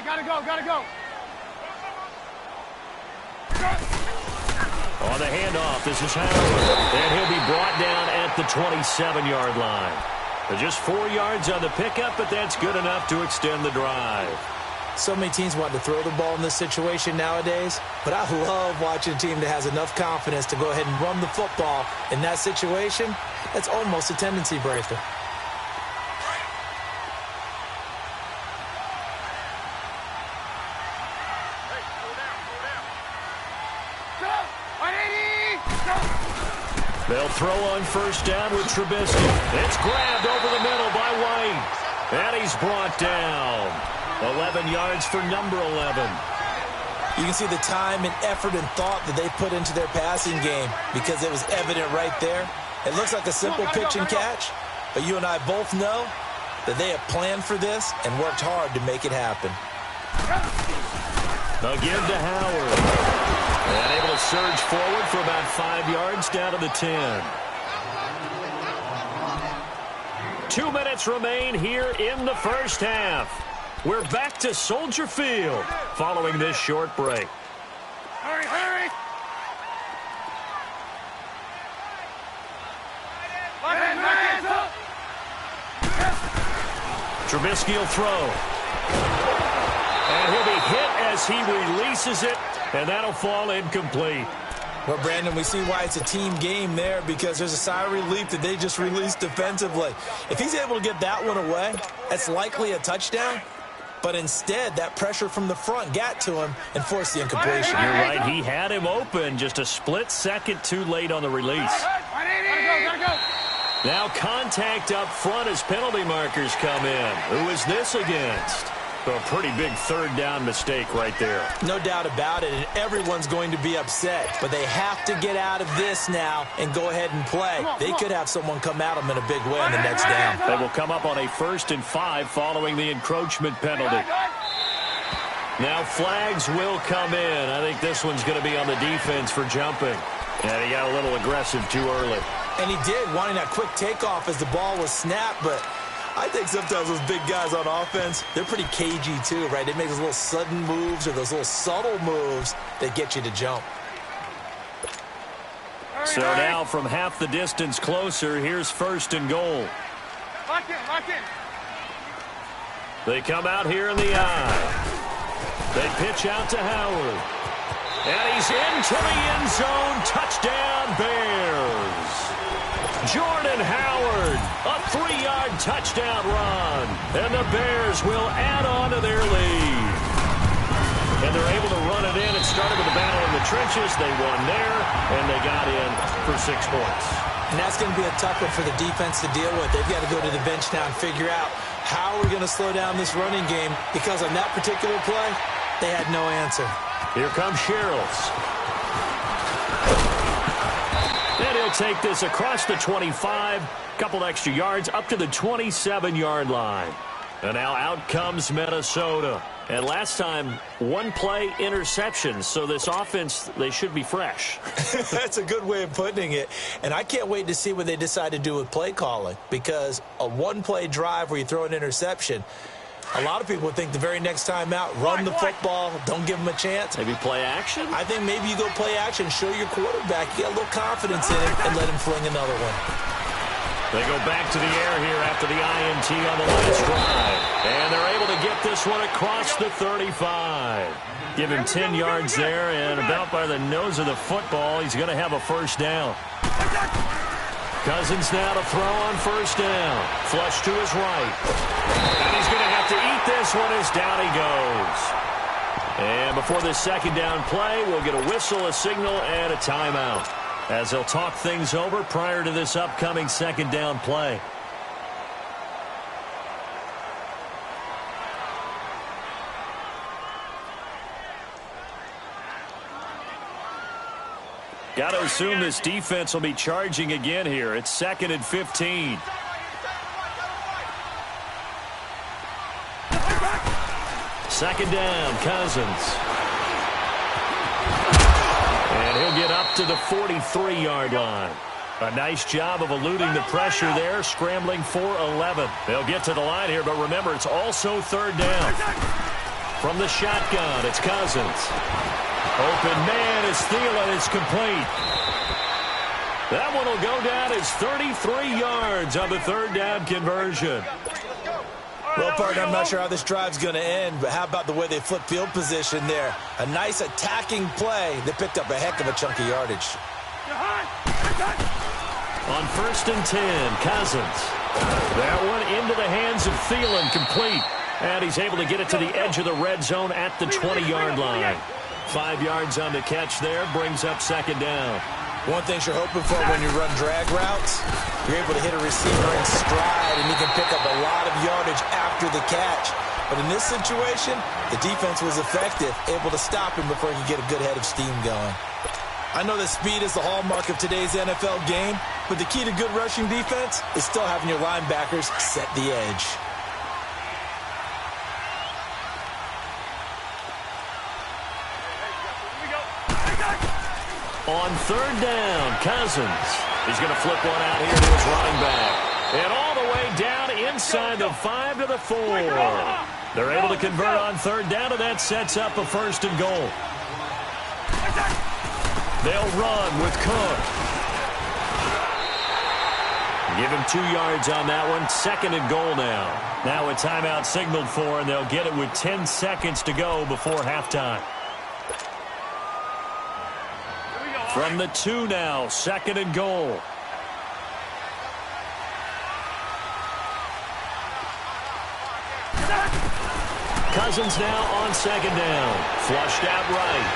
gotta go. On the handoff, this is Howard. And he'll be brought down at the 27-yard line. Just 4 yards on the pickup, but that's good enough to extend the drive. So many teams want to throw the ball in this situation nowadays, but I love watching a team that has enough confidence to go ahead and run the football in that situation. That's almost a tendency breaker. They'll throw on first down with Trubisky. It's grabbed over the middle by White. And he's brought down. 11 yards for number 11. You can see the time and effort and thought that they put into their passing game because it was evident right there. It looks like a simple pitch and catch, but you and I both know that they have planned for this and worked hard to make it happen. Again to Howard. And able to surge forward for about 5 yards down to the 10. 2 minutes remain here in the first half. We're back to Soldier Field following this short break. Hurry! Hands up! Trubisky will throw. And he'll be hit as he releases it, and that'll fall incomplete. Well, Brandon, we see why it's a team game there because there's a sigh of relief that they just released defensively. If he's able to get that one away, that's likely a touchdown. But instead, that pressure from the front got to him and forced the incompletion. You're right. He had him open just a split second too late on the release. Gotta go. Now contact up front as penalty markers come in. Who is this against? A pretty big third down mistake right there. No doubt about it, and everyone's going to be upset. But they have to get out of this now and go ahead and play. They could have someone come at them in a big way on the next down. They will come up on a 1st and 5 following the encroachment penalty. Now flags will come in. I think this one's going to be on the defense for jumping. And he got a little aggressive too early. And he did, wanting that quick takeoff as the ball was snapped, but I think sometimes those big guys on offense, they're pretty cagey too, right? They make those little sudden moves or those little subtle moves that get you to jump. So now from half the distance closer, here's 1st and goal. Lock in. They come out here in the eye. They pitch out to Howard. And he's into the end zone. Touchdown, Bears. Jordan Howard, a 3-yard touchdown run. And the Bears will add on to their lead. And they're able to run it in. It started with a battle in the trenches. They won there, and they got in for 6 points. And that's going to be a tough one for the defense to deal with. They've got to go to the bench now and figure out how we're going to slow down this running game because on that particular play, they had no answer. Here comes Sherrills. And he'll take this across the 25, couple extra yards up to the 27-yard line. And now out comes Minnesota. And last time, 1 play interception. So this offense, they should be fresh. That's a good way of putting it. And I can't wait to see what they decide to do with play calling. Because a 1-play drive where you throw an interception, a lot of people think the very next time out, run the football, don't give them a chance. Maybe play action? I think maybe you go play action, show your quarterback, you got a little confidence in him, and let him fling another one. They go back to the air here after the INT on the last drive. And they're able to get this one across the 35. Give him 10 yards there, and about by the nose of the football, he's going to have a 1st down. Cousins now to throw on 1st down. Flush to his right. And he's going to have to eat this one as down he goes. And before this 2nd down play, we'll get a whistle, a signal, and a timeout, as they'll talk things over prior to this upcoming 2nd down play. Got to assume this defense will be charging again here. It's 2nd and 15. Second down, Cousins. And he'll get up to the 43-yard line. A nice job of eluding the pressure there, scrambling for 11. They'll get to the line here, but remember, it's also 3rd down. From the shotgun, it's Cousins. Open man is Thielen. It's complete. That one will go down as 33 yards on the third down conversion. Well, partner, I'm not sure how this drive's going to end, but how about the way they flip field position there? A nice attacking play that picked up a heck of a chunk of yardage. On 1st and 10, Cousins. That one into the hands of Thielen, complete. And he's able to get it to the edge of the red zone at the 20-yard line. 5 yards on the catch there, brings up 2nd down. One thing you're hoping for when you run drag routes, you're able to hit a receiver in stride, and he can pick up a lot of yardage after the catch. But in this situation, the defense was effective, able to stop him before he could get a good head of steam going. I know that speed is the hallmark of today's NFL game, but the key to good rushing defense is still having your linebackers set the edge. On 3rd down, Cousins. He's going to flip one out here to his running back. And all the way down inside the 5 to the 4. They're able to convert on 3rd down, and that sets up a 1st and goal. They'll run with Cook. Give him 2 yards on that one. 2nd and goal now. Now a timeout signaled for, and they'll get it with 10 seconds to go before halftime. From the 2 now, 2nd and goal. Cousins now on 2nd down. Flushed out right.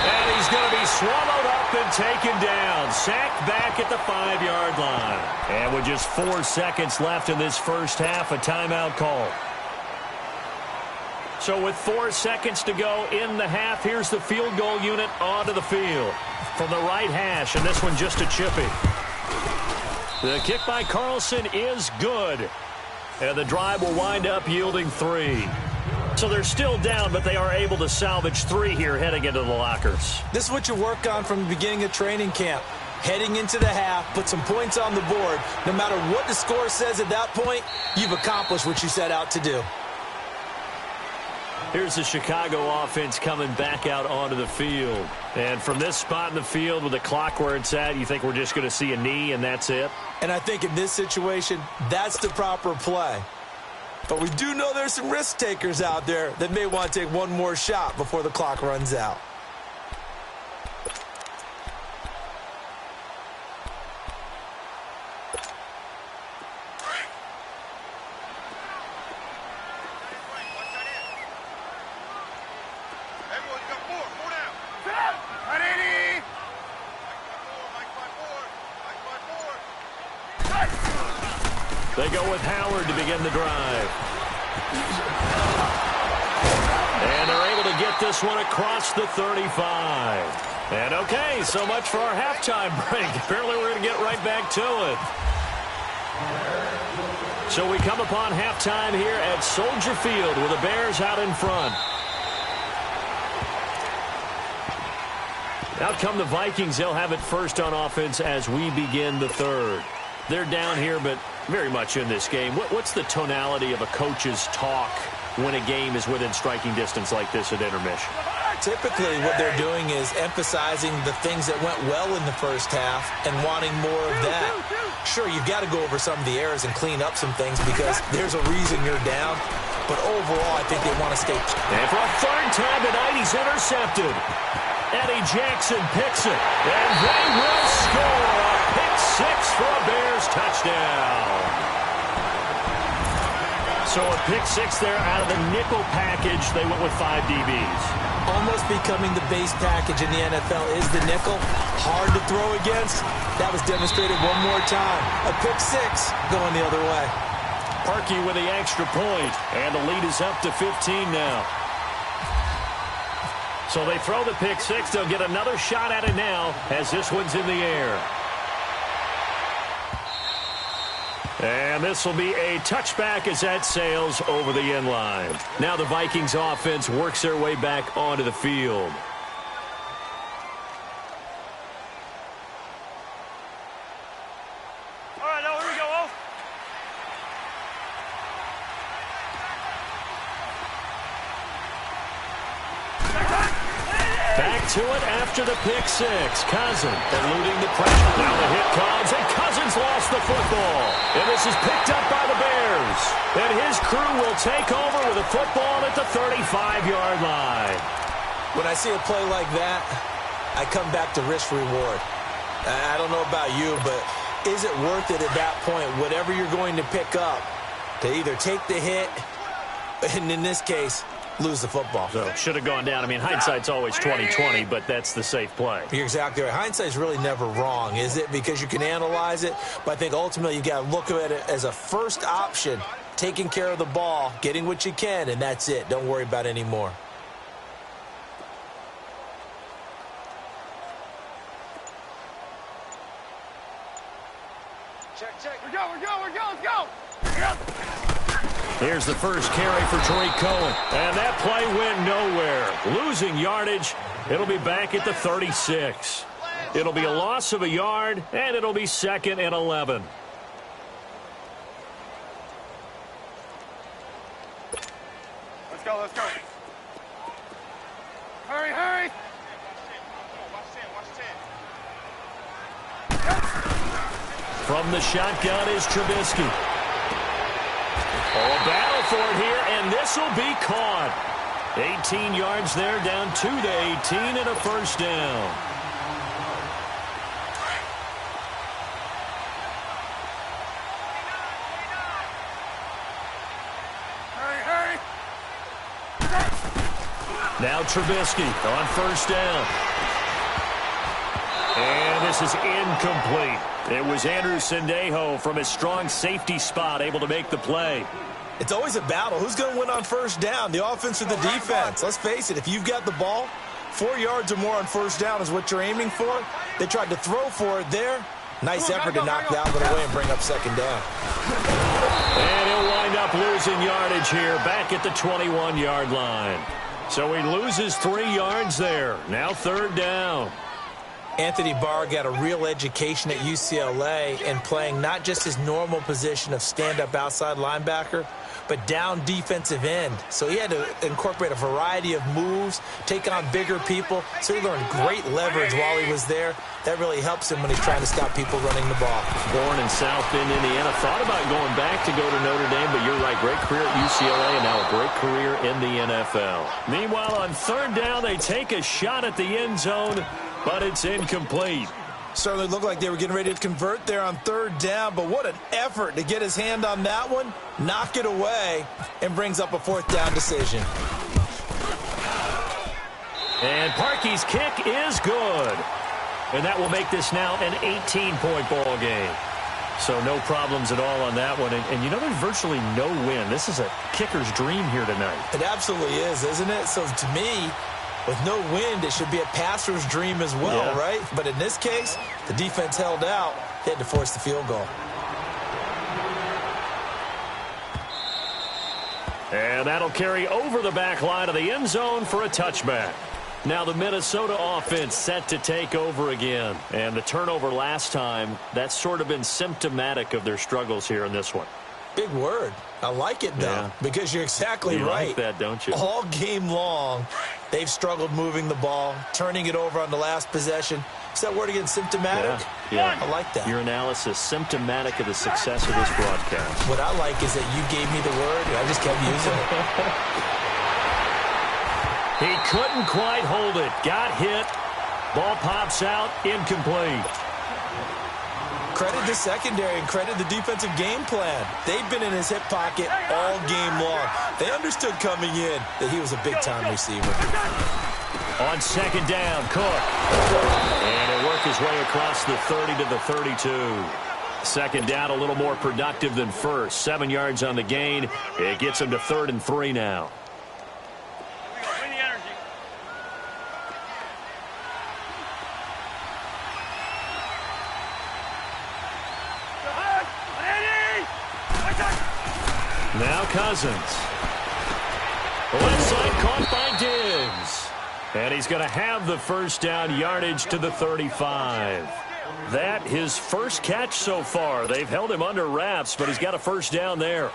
And he's going to be swallowed up and taken down. Sacked back at the 5-yard line. And with just 4 seconds left in this first half, a timeout call. So with 4 seconds to go in the half, here's the field goal unit onto the field. From the right hash, and this one just a chippy. The kick by Carlson is good. And the drive will wind up yielding 3. So they're still down, but they are able to salvage 3 here heading into the lockers. This is what you work on from the beginning of training camp. Heading into the half, put some points on the board. No matter what the score says at that point, you've accomplished what you set out to do. Here's the Chicago offense coming back out onto the field. And from this spot in the field with the clock where it's at, you think we're just going to see a knee and that's it? And I think in this situation, that's the proper play. But we do know there's some risk takers out there that may want to take one more shot before the clock runs out. They go with Howard to begin the drive. And they're able to get this one across the 35. And okay, so much for our halftime break. Apparently we're going to get right back to it. So we come upon halftime here at Soldier Field with the Bears out in front. Out come the Vikings. They'll have it first on offense as we begin the third. They're down here, but very much in this game. What's the tonality of a coach's talk when a game is within striking distance like this at intermission? Typically, what they're doing is emphasizing the things that went well in the first half and wanting more of that. Sure, you've got to go over some of the errors and clean up some things because there's a reason you're down. But overall, I think they want to stay. And for a 3rd time tonight, he's intercepted. Eddie Jackson picks it, and they will score a pick 6 for a Bears touchdown. So a pick 6 there out of the nickel package. They went with 5 DBs. Almost becoming the base package in the NFL is the nickel. Hard to throw against. That was demonstrated one more time. A pick 6 going the other way. Parkey with the extra point, and the lead is up to 15 now. So they throw the pick 6. They'll get another shot at it now as this one's in the air. And this will be a touchback as that sails over the end line. Now the Vikings offense works their way back onto the field. All right, now here we go, Wolf. to it after the pick six. Cousins eluding the pressure. Now the hit comes, and Cousins lost the football. And this is picked up by the Bears. And his crew will take over with a football at the 35-yard line. When I see a play like that, I come back to risk-reward. I don't know about you, but is it worth it at that point, whatever you're going to pick up, to either take the hit, and in this case, lose the football? So should have gone down. I mean, hindsight's always 20/20, but that's the safe play. You're exactly right. Hindsight's really never wrong, is it? Because you can analyze it, but I think ultimately you got to look at it as a first option, taking care of the ball, getting what you can, and that's it. Don't worry about any more. Check. We're go. Let's go. Here's the first carry for Tariq Cohen. And that play went nowhere. Losing yardage. It'll be back at the 36. It'll be a loss of a yard, and it'll be 2nd and 11. Let's go. Hurry. From the shotgun is Trubisky. Oh, a battle for it here, and this will be caught. 18 yards there, down to the 18, and a first down. Hurry. Now Trubisky on first down. And this is incomplete. It was Andrew Sendejo from his strong safety spot able to make the play. It's always a battle. Who's going to win on first down, the offense or the defense? Let's face it, if you've got the ball, 4 yards or more on first down is what you're aiming for. They tried to throw for it there. Nice effort to knock that one away and bring up second down. And he'll wind up losing yardage here back at the 21-yard line. So he loses 3 yards there. Now third down. Anthony Barr got a real education at UCLA in playing not just his normal position of stand-up outside linebacker, but down defensive end. So he had to incorporate a variety of moves, take on bigger people. So he learned great leverage while he was there. That really helps him when he's trying to stop people running the ball. Born in South Bend, Indiana. Thought about going back to go to Notre Dame, but you're right. Great career at UCLA and now a great career in the NFL. Meanwhile, on third down, they take a shot at the end zone, but it's incomplete. Certainly looked like they were getting ready to convert there on third down, but what an effort to get his hand on that one, knock it away, and brings up a fourth down decision. And Parkey's kick is good. And that will make this now an 18-point ball game. So no problems at all on that one. And you know, there's virtually no win. This is a kicker's dream here tonight. It absolutely is, isn't it? So to me, with no wind, it should be a passer's dream as well, right? But in this case, the defense held out. They had to force the field goal. And that'll carry over the back line of the end zone for a touchback. Now the Minnesota offense set to take over again. And the turnover last time, that's sort of been symptomatic of their struggles here in this one. Big word. I like it, though, because you're exactly right. You like that, don't you? All game long, they've struggled moving the ball, turning it over on the last possession. Is that word again, symptomatic? Yeah. I like that. Your analysis, symptomatic of the success of this broadcast. What I like is that you gave me the word, and I just kept using it. He couldn't quite hold it. Got hit. Ball pops out. Incomplete. Credit the secondary and credit the defensive game plan. They've been in his hip pocket all game long. They understood coming in that he was a big-time receiver. On second down, Cook. And he'll work his way across the 30 to the 32. Second down, a little more productive than first. 7 yards on the gain. It gets him to 3rd and 3 now. Now Cousins. Left side caught by Diggs. And he's going to have the first down, yardage to the 35. That his first catch so far. They've held him under wraps, but he's got a first down there.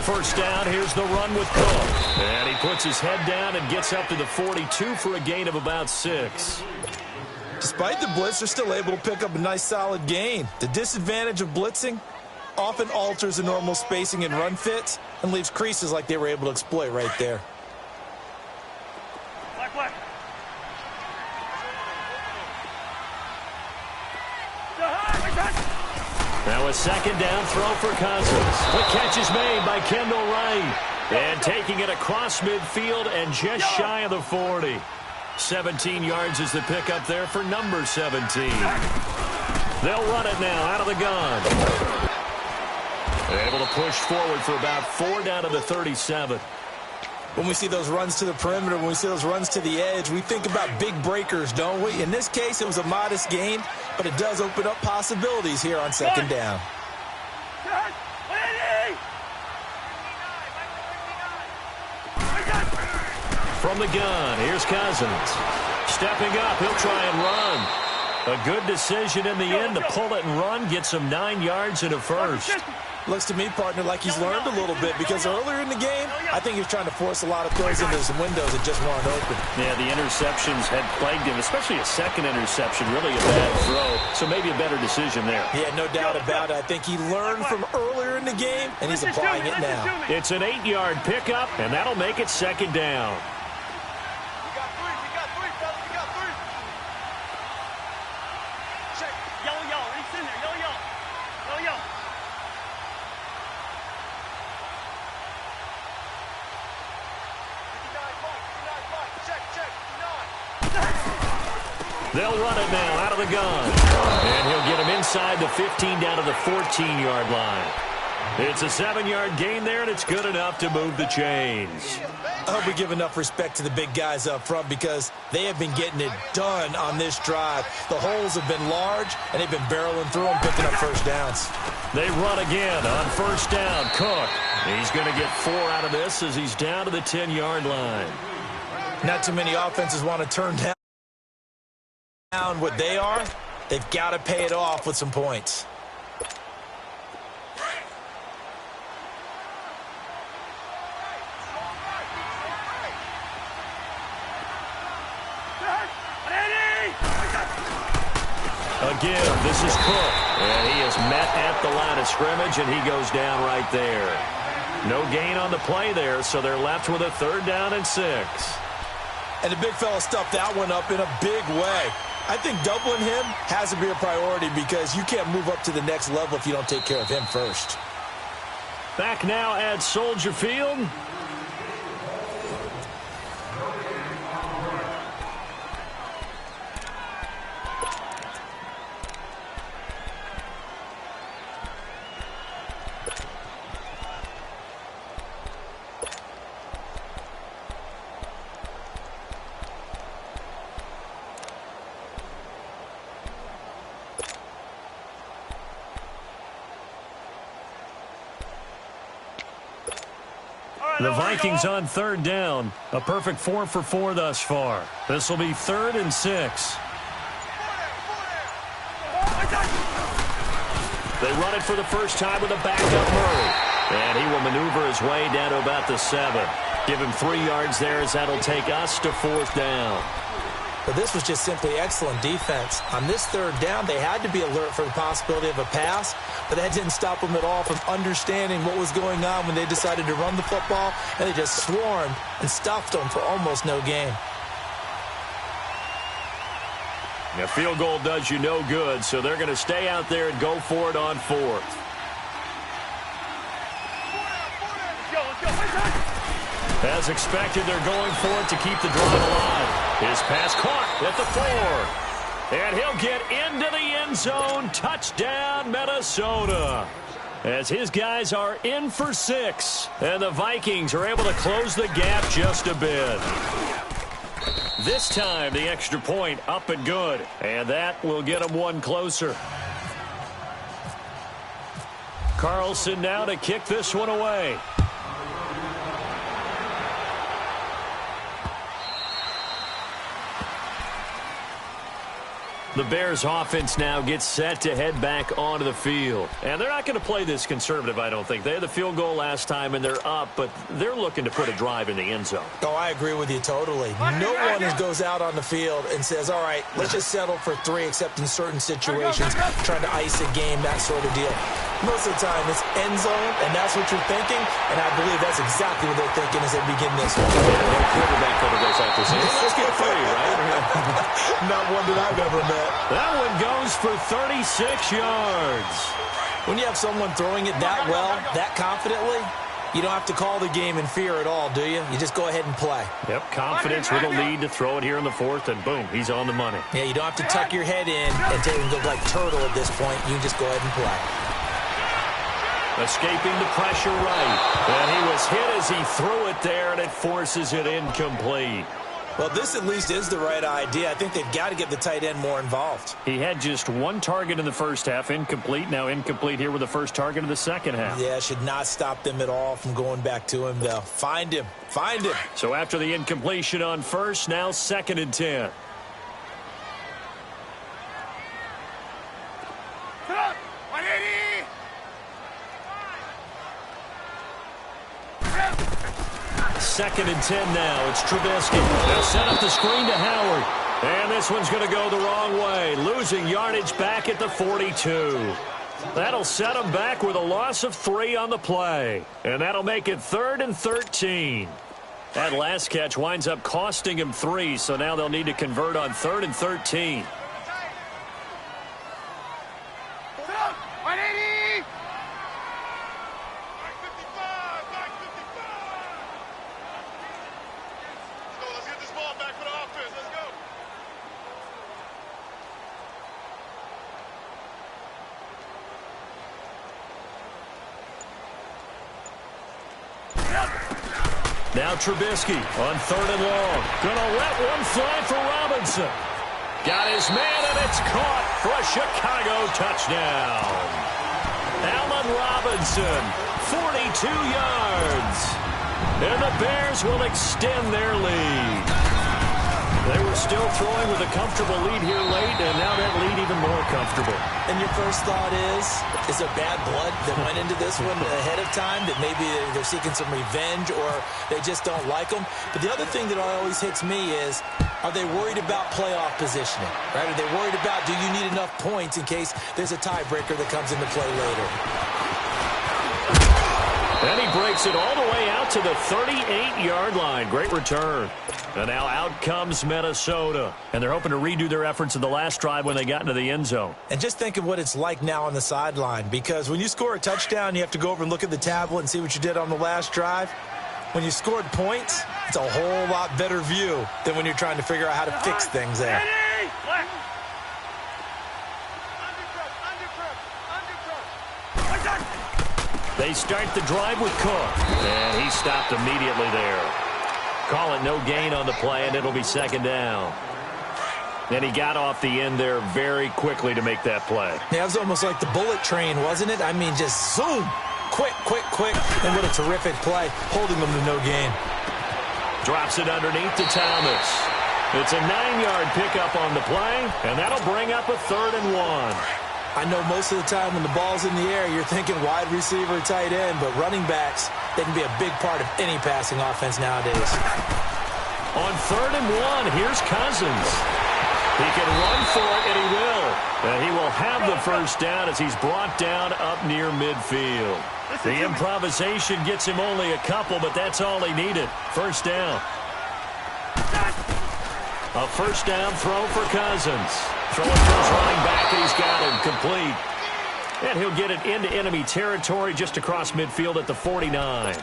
first down. Here's the run with Cook. And he puts his head down and gets up to the 42 for a gain of about 6. Despite the blitz, they're still able to pick up a nice solid gain. The disadvantage of blitzing often alters the normal spacing and run fits and leaves creases like they were able to exploit right there. Black. Now a second down throw for Cousins. The catch is made by Kendall Wright. And taking it across midfield and just shy of the 40. 17 yards is the pickup there for number 17. They'll run it now out of the gun. They're able to push forward for about 4 down to the 37. When we see those runs to the perimeter, when we see those runs to the edge, we think about big breakers, don't we? In this case, it was a modest gain, but it does open up possibilities here on second down. From the gun, here's Cousins. Stepping up, he'll try and run. A good decision in the end to pull it and run, gets him 9 yards and a first. Looks to me, partner, like he's learned a little bit because earlier in the game, I think he was trying to force a lot of throws into some windows that just weren't open. Yeah, the interceptions had plagued him, especially a second interception, really a bad throw. So maybe a better decision there. Yeah, no doubt about it. I think he learned from earlier in the game, and he's applying it now. It's an 8-yard pickup, and that'll make it second down. They'll run it now out of the gun. And he'll get him inside the 15 down to the 14-yard line. It's a 7-yard gain there, and it's good enough to move the chains. I hope we give enough respect to the big guys up front because they have been getting it done on this drive. The holes have been large, and they've been barreling through them, picking up first downs. They run again on first down. Cook. He's going to get 4 out of this as he's down to the 10-yard line. Not too many offenses want to turn down what they are. They've got to pay it off with some points. Again, this is Cook. And he is met at the line of scrimmage, and he goes down right there. No gain on the play there, so they're left with a 3rd down and 6. And the big fella stuffed that one up in a big way. I think doubling him has to be a priority because you can't move up to the next level if you don't take care of him first. Back now at Soldier Field. The Vikings on 3rd down. A perfect 4 for 4 thus far. This will be 3rd and 6. They run it for the first time with a backup Murray. And he will maneuver his way down to about the 7. Give him 3 yards there as that'll take us to 4th down. But this was just simply excellent defense. On this 3rd down, they had to be alert for the possibility of a pass, but that didn't stop them at all from understanding what was going on when they decided to run the football, and they just swarmed and stuffed them for almost no gain. A field goal does you no good, so they're going to stay out there and go for it on 4th. As expected, they're going for it to keep the drive alive. His pass caught at the 4. And he'll get into the end zone. Touchdown, Minnesota. As his guys are in for 6. And the Vikings are able to close the gap just a bit. This time, the extra point up and good. And that will get them 1 closer. Carlson now to kick this one away. The Bears offense now gets set to head back onto the field. And they're not going to play this conservative, I don't think. They had the field goal last time, and they're up, but they're looking to put a drive in the end zone. Oh, I agree with you totally. No one goes out on the field and says, all right, let's just settle for 3, except in certain situations, trying to ice a game, that sort of deal. Most of the time, it's end zone, and that's what you're thinking, and I believe that's exactly what they're thinking as they begin this one. Their quarterback cover goes out to say, let's get 3, right? Not one that I've ever met. That one goes for 36 yards. When you have someone throwing it that well, that confidently, you don't have to call the game in fear at all, do you? You just go ahead and play. Yep, confidence with a lead to throw it here in the 4th, and boom, he's on the money. Yeah, you don't have to tuck your head in and take and go like turtle at this point. You can just go ahead and play. Escaping the pressure right. And he was hit as he threw it there, and it forces it incomplete. Well, this at least is the right idea. I think they've got to get the tight end more involved. He had just 1 target in the first half, incomplete. Now incomplete here with the first target of the second half. Yeah, should not stop them at all from going back to him, though. Find him. Find him. So after the incompletion on first, now 2nd and 10. Come on. 180. Second and 10 now. It's Trubisky. They'll set up the screen to Howard. And this one's going to go the wrong way. Losing yardage back at the 42. That'll set them back with a loss of 3 on the play. And that'll make it 3rd and 13. That last catch winds up costing him 3, so now they'll need to convert on 3rd and 13. 180. Let's get this ball back for the offense. Let's go. Now Trubisky on 3rd and long. Gonna let one fly for Robinson. Got his man, and it's caught for a Chicago touchdown. Allen Robinson, 42 yards. And the Bears will extend their lead. They were still throwing with a comfortable lead here late, and now that lead even more comfortable. And your first thought is there bad blood that went into this one ahead of time, that maybe they're seeking some revenge or they just don't like them? But the other thing that always hits me is, are they worried about playoff positioning? Right? Are they worried about, do you need enough points in case there's a tiebreaker that comes into play later? And he breaks it all the way out to the 38-yard line. Great return. And now out comes Minnesota. And they're hoping to redo their efforts in the last drive when they got into the end zone. And just think of what it's like now on the sideline, because when you score a touchdown, you have to go over and look at the tablet and see what you did on the last drive. When you scored points, it's a whole lot better view than when you're trying to figure out how to fix things there. They start the drive with Cook. And he stopped immediately there. Call it no gain on the play, and it'll be 2nd down. And he got off the end there very quickly to make that play. Yeah, it was almost like the bullet train, wasn't it? I mean, just zoom. Quick, quick, quick. And what a terrific play, holding them to no gain. Drops it underneath to Thomas. It's a 9-yard pickup on the play, and that'll bring up a 3rd and 1. I know most of the time when the ball's in the air, you're thinking wide receiver, tight end, but running backs, they can be a big part of any passing offense nowadays. On 3rd and 1, here's Cousins. He can run for it, and he will. And he will have the first down as he's brought down up near midfield. The improvisation gets him only a couple, but that's all he needed. First down. A first down throw for Cousins. Throwing for his running back, and he's got him complete. And he'll get it into enemy territory just across midfield at the 49.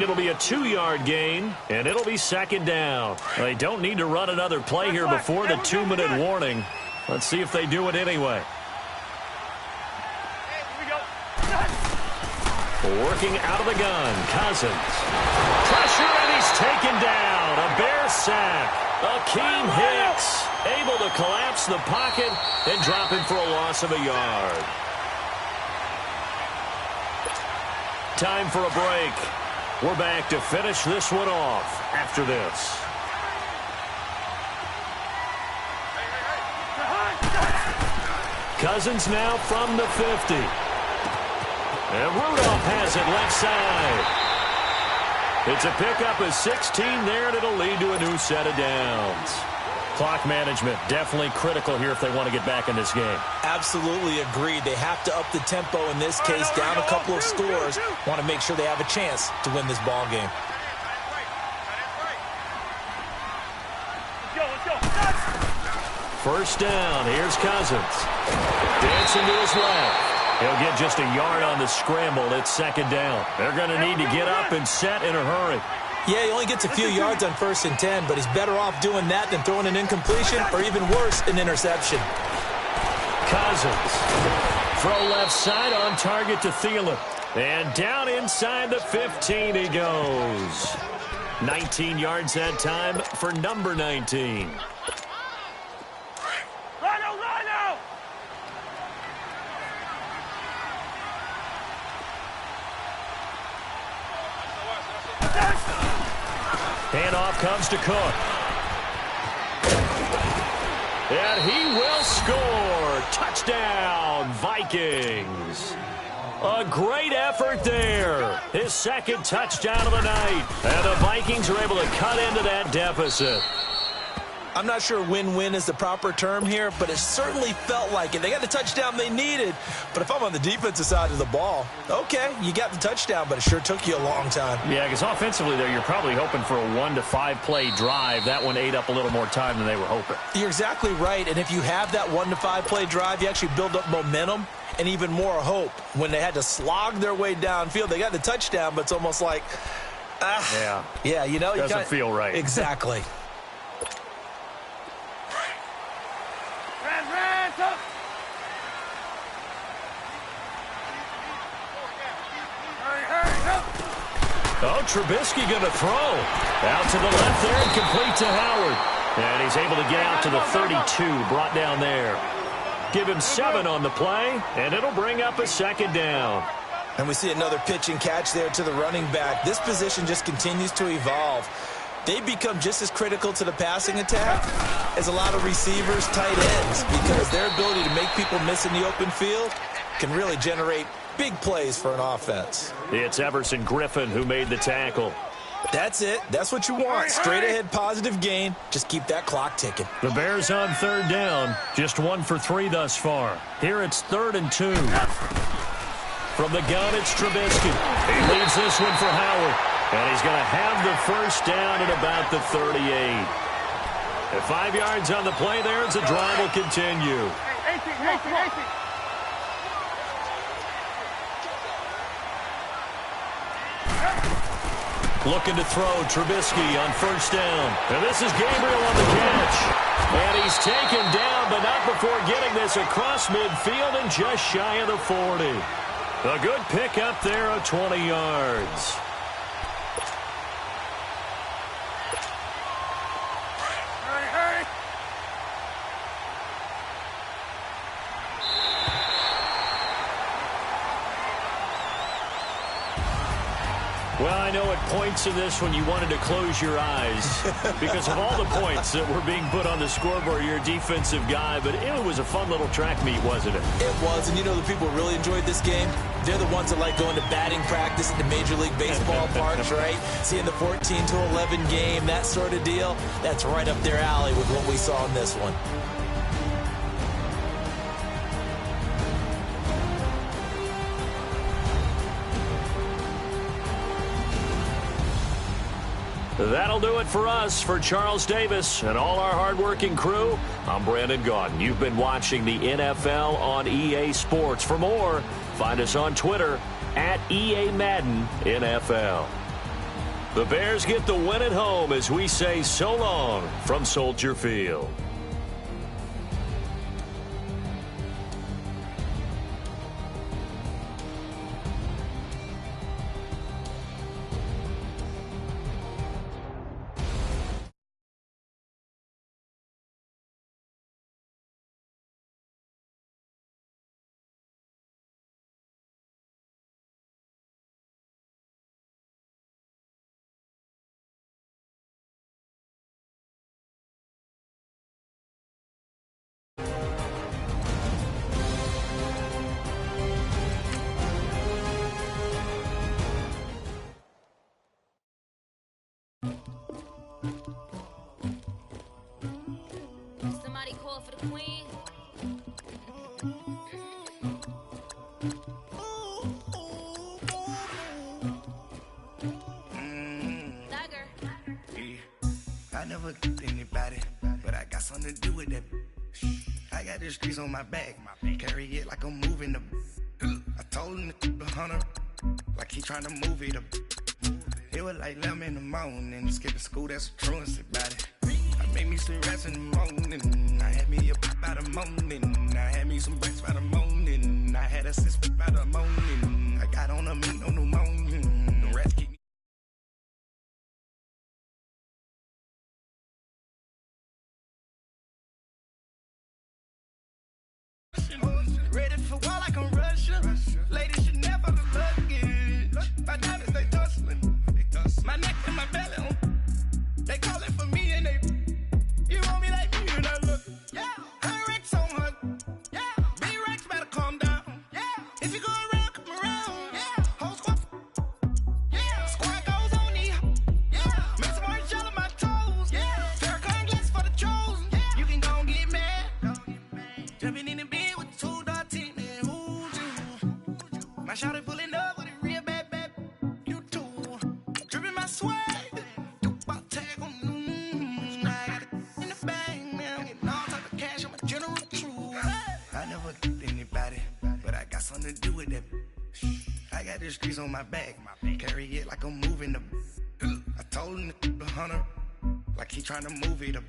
It'll be a 2-yard gain, and it'll be 2nd down. They don't need to run another play here before the 2-minute warning. Let's see if they do it anyway. Working out of the gun, Cousins. Pressure, and he's taken down. A Bear sack. Akeem Hicks able to collapse the pocket and drop him for a loss of a yard. Time for a break. We're back to finish this one off after this. Cousins now from the 50. And Rudolph has it left side. It's a pickup of 16 there, and it'll lead to a new set of downs. Clock management, definitely critical here if they want to get back in this game. Absolutely agreed. They have to up the tempo in this case, down a couple of scores. Want to make sure they have a chance to win this ball game. First down, here's Cousins. Dancing to his left. He'll get just a yard on the scramble. It's second down. They're going to need to get up and set in a hurry. Yeah, he only gets a few yards on 1st and 10, but he's better off doing that than throwing an incompletion or even worse, an interception. Cousins. Throw left side on target to Thielen. And down inside the 15 he goes. 19 yards that time for number 19. Handoff comes to Cook. And he will score. Touchdown, Vikings. A great effort there. His second touchdown of the night. And the Vikings are able to cut into that deficit. I'm not sure win-win is the proper term here, but it certainly felt like it. They got the touchdown they needed, but if I'm on the defensive side of the ball, okay, you got the touchdown, but it sure took you a long time. Yeah, because offensively there, you're probably hoping for a 1 to 5 play drive. That one ate up a little more time than they were hoping. You're exactly right, and if you have that 1 to 5 play drive, you actually build up momentum and even more hope. When they had to slog their way downfield, they got the touchdown, but it's almost like, yeah, you know, doesn't feel right. Exactly. Oh, Trubisky going to throw. Out to the left there and complete to Howard. And he's able to get out to the 32, brought down there. Give him 7 on the play, and it'll bring up a second down. And we see another pitch and catch there to the running back. This position just continues to evolve. They become just as critical to the passing attack as a lot of receivers, tight ends, because their ability to make people miss in the open field can really generate big plays for an offense. It's Everson Griffin who made the tackle. That's it. That's what you want. Straight ahead, positive gain. Just keep that clock ticking. The Bears on third down. Just 1 for 3 thus far. Here it's 3rd and 2. From the gun, it's Trubisky. He leaves this one for Howard. And he's going to have the first down at about the 38. At 5 yards on the play there, as the drive will continue. Looking to throw, Trubisky on first down. And this is Gabriel on the catch. And he's taken down, but not before getting this across midfield and just shy of the 40. A good pickup there of 20 yards. Well, I know at points in this when you wanted to close your eyes because of all the points that were being put on the scoreboard. You're a defensive guy, but it was a fun little track meet, wasn't it? It was, and you know the people who really enjoyed this game? They're the ones that like going to batting practice at the Major League Baseball parks, right? Seeing the 14-11 game, that sort of deal. That's right up their alley with what we saw in this one. That'll do it for us. For Charles Davis and all our hardworking crew, I'm Brandon Gaudin. You've been watching the NFL on EA Sports. For more, find us on Twitter at EA Madden NFL. The Bears get the win at home as we say so long from Soldier Field. Somebody call for the queen. Dagger. I never killed anybody, but I got something to do with that. I got the streets on my back, carry it like I'm moving the. I told him to the hunter, like he trying to move it up. It was like 11 in the morning, skipping school, that's a truancy about it. I made me some rats in the morning, I had me a pop by the morning. I had me some bricks by the morning, I had a sis by the morning. I got on a meat on the morning, the rats keep me. Ready for war like I'm Russia. Ladies should never look luggage. My diamonds, they tussling. My neck and my belly. They calling for me and they. You want me like me and I look. Yeah. Her Rex on her. Yeah. B-Rex better calm down. Yeah. If you go around, come around. Yeah. Whole squad. Yeah. Squad goes on me. Yeah. Make some orange gel on my toes. Yeah. Farrakhan glass for the trolls. Yeah. You can go and get mad. Jumping in the bed with the 2 dot team and who's you? My shawty pulling up with a real bad. You too. Dripping my swag. Do about tag on. I got it in the bag, man. I'm getting all type of cash. I'm a general true. I never killed anybody, but I got something to do with that. I got the streets on my back, carry it like I'm moving the. I told him to the hunter, like he trying to move it up.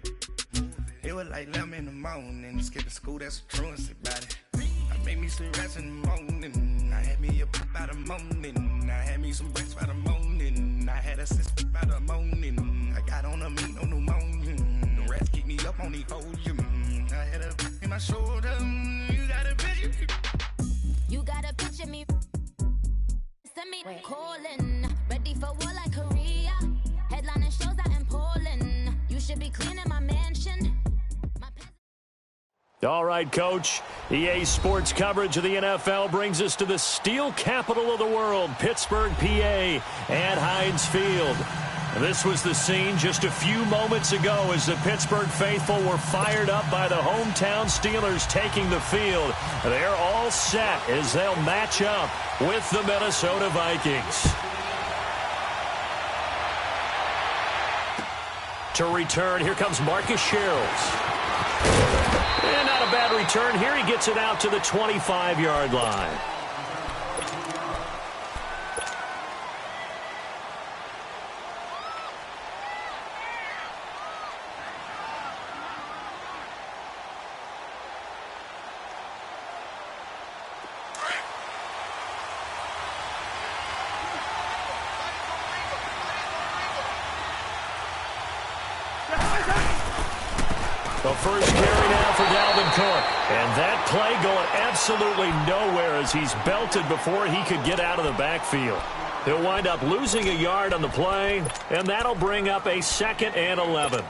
It was like 11 in the morning, skipping school, that's a truancy about it. I made me some rats in the morning, I had me a pop by the morning. I had me some bricks by the morning, I had a sis by the morning. I got on a meat on the morning, the rats keep me up on the holes. I had a in my shoulder, you got a picture. You gotta picture me. Send me calling. Ready for war like Korea. Headlining shows out in Poland. You should be cleaning my mansion. All right, Coach. EA Sports coverage of the NFL brings us to the steel capital of the world, Pittsburgh, PA, and Heinz Field. This was the scene just a few moments ago as the Pittsburgh faithful were fired up by the hometown Steelers taking the field. They're all set as they'll match up with the Minnesota Vikings. To return, here comes Marcus Sherrills. And not a bad return here. He gets it out to the 25-yard line. The first carry now for Dalvin Cook. And that play going absolutely nowhere as he's belted before he could get out of the backfield. He'll wind up losing a yard on the play, and that'll bring up a 2nd and 11.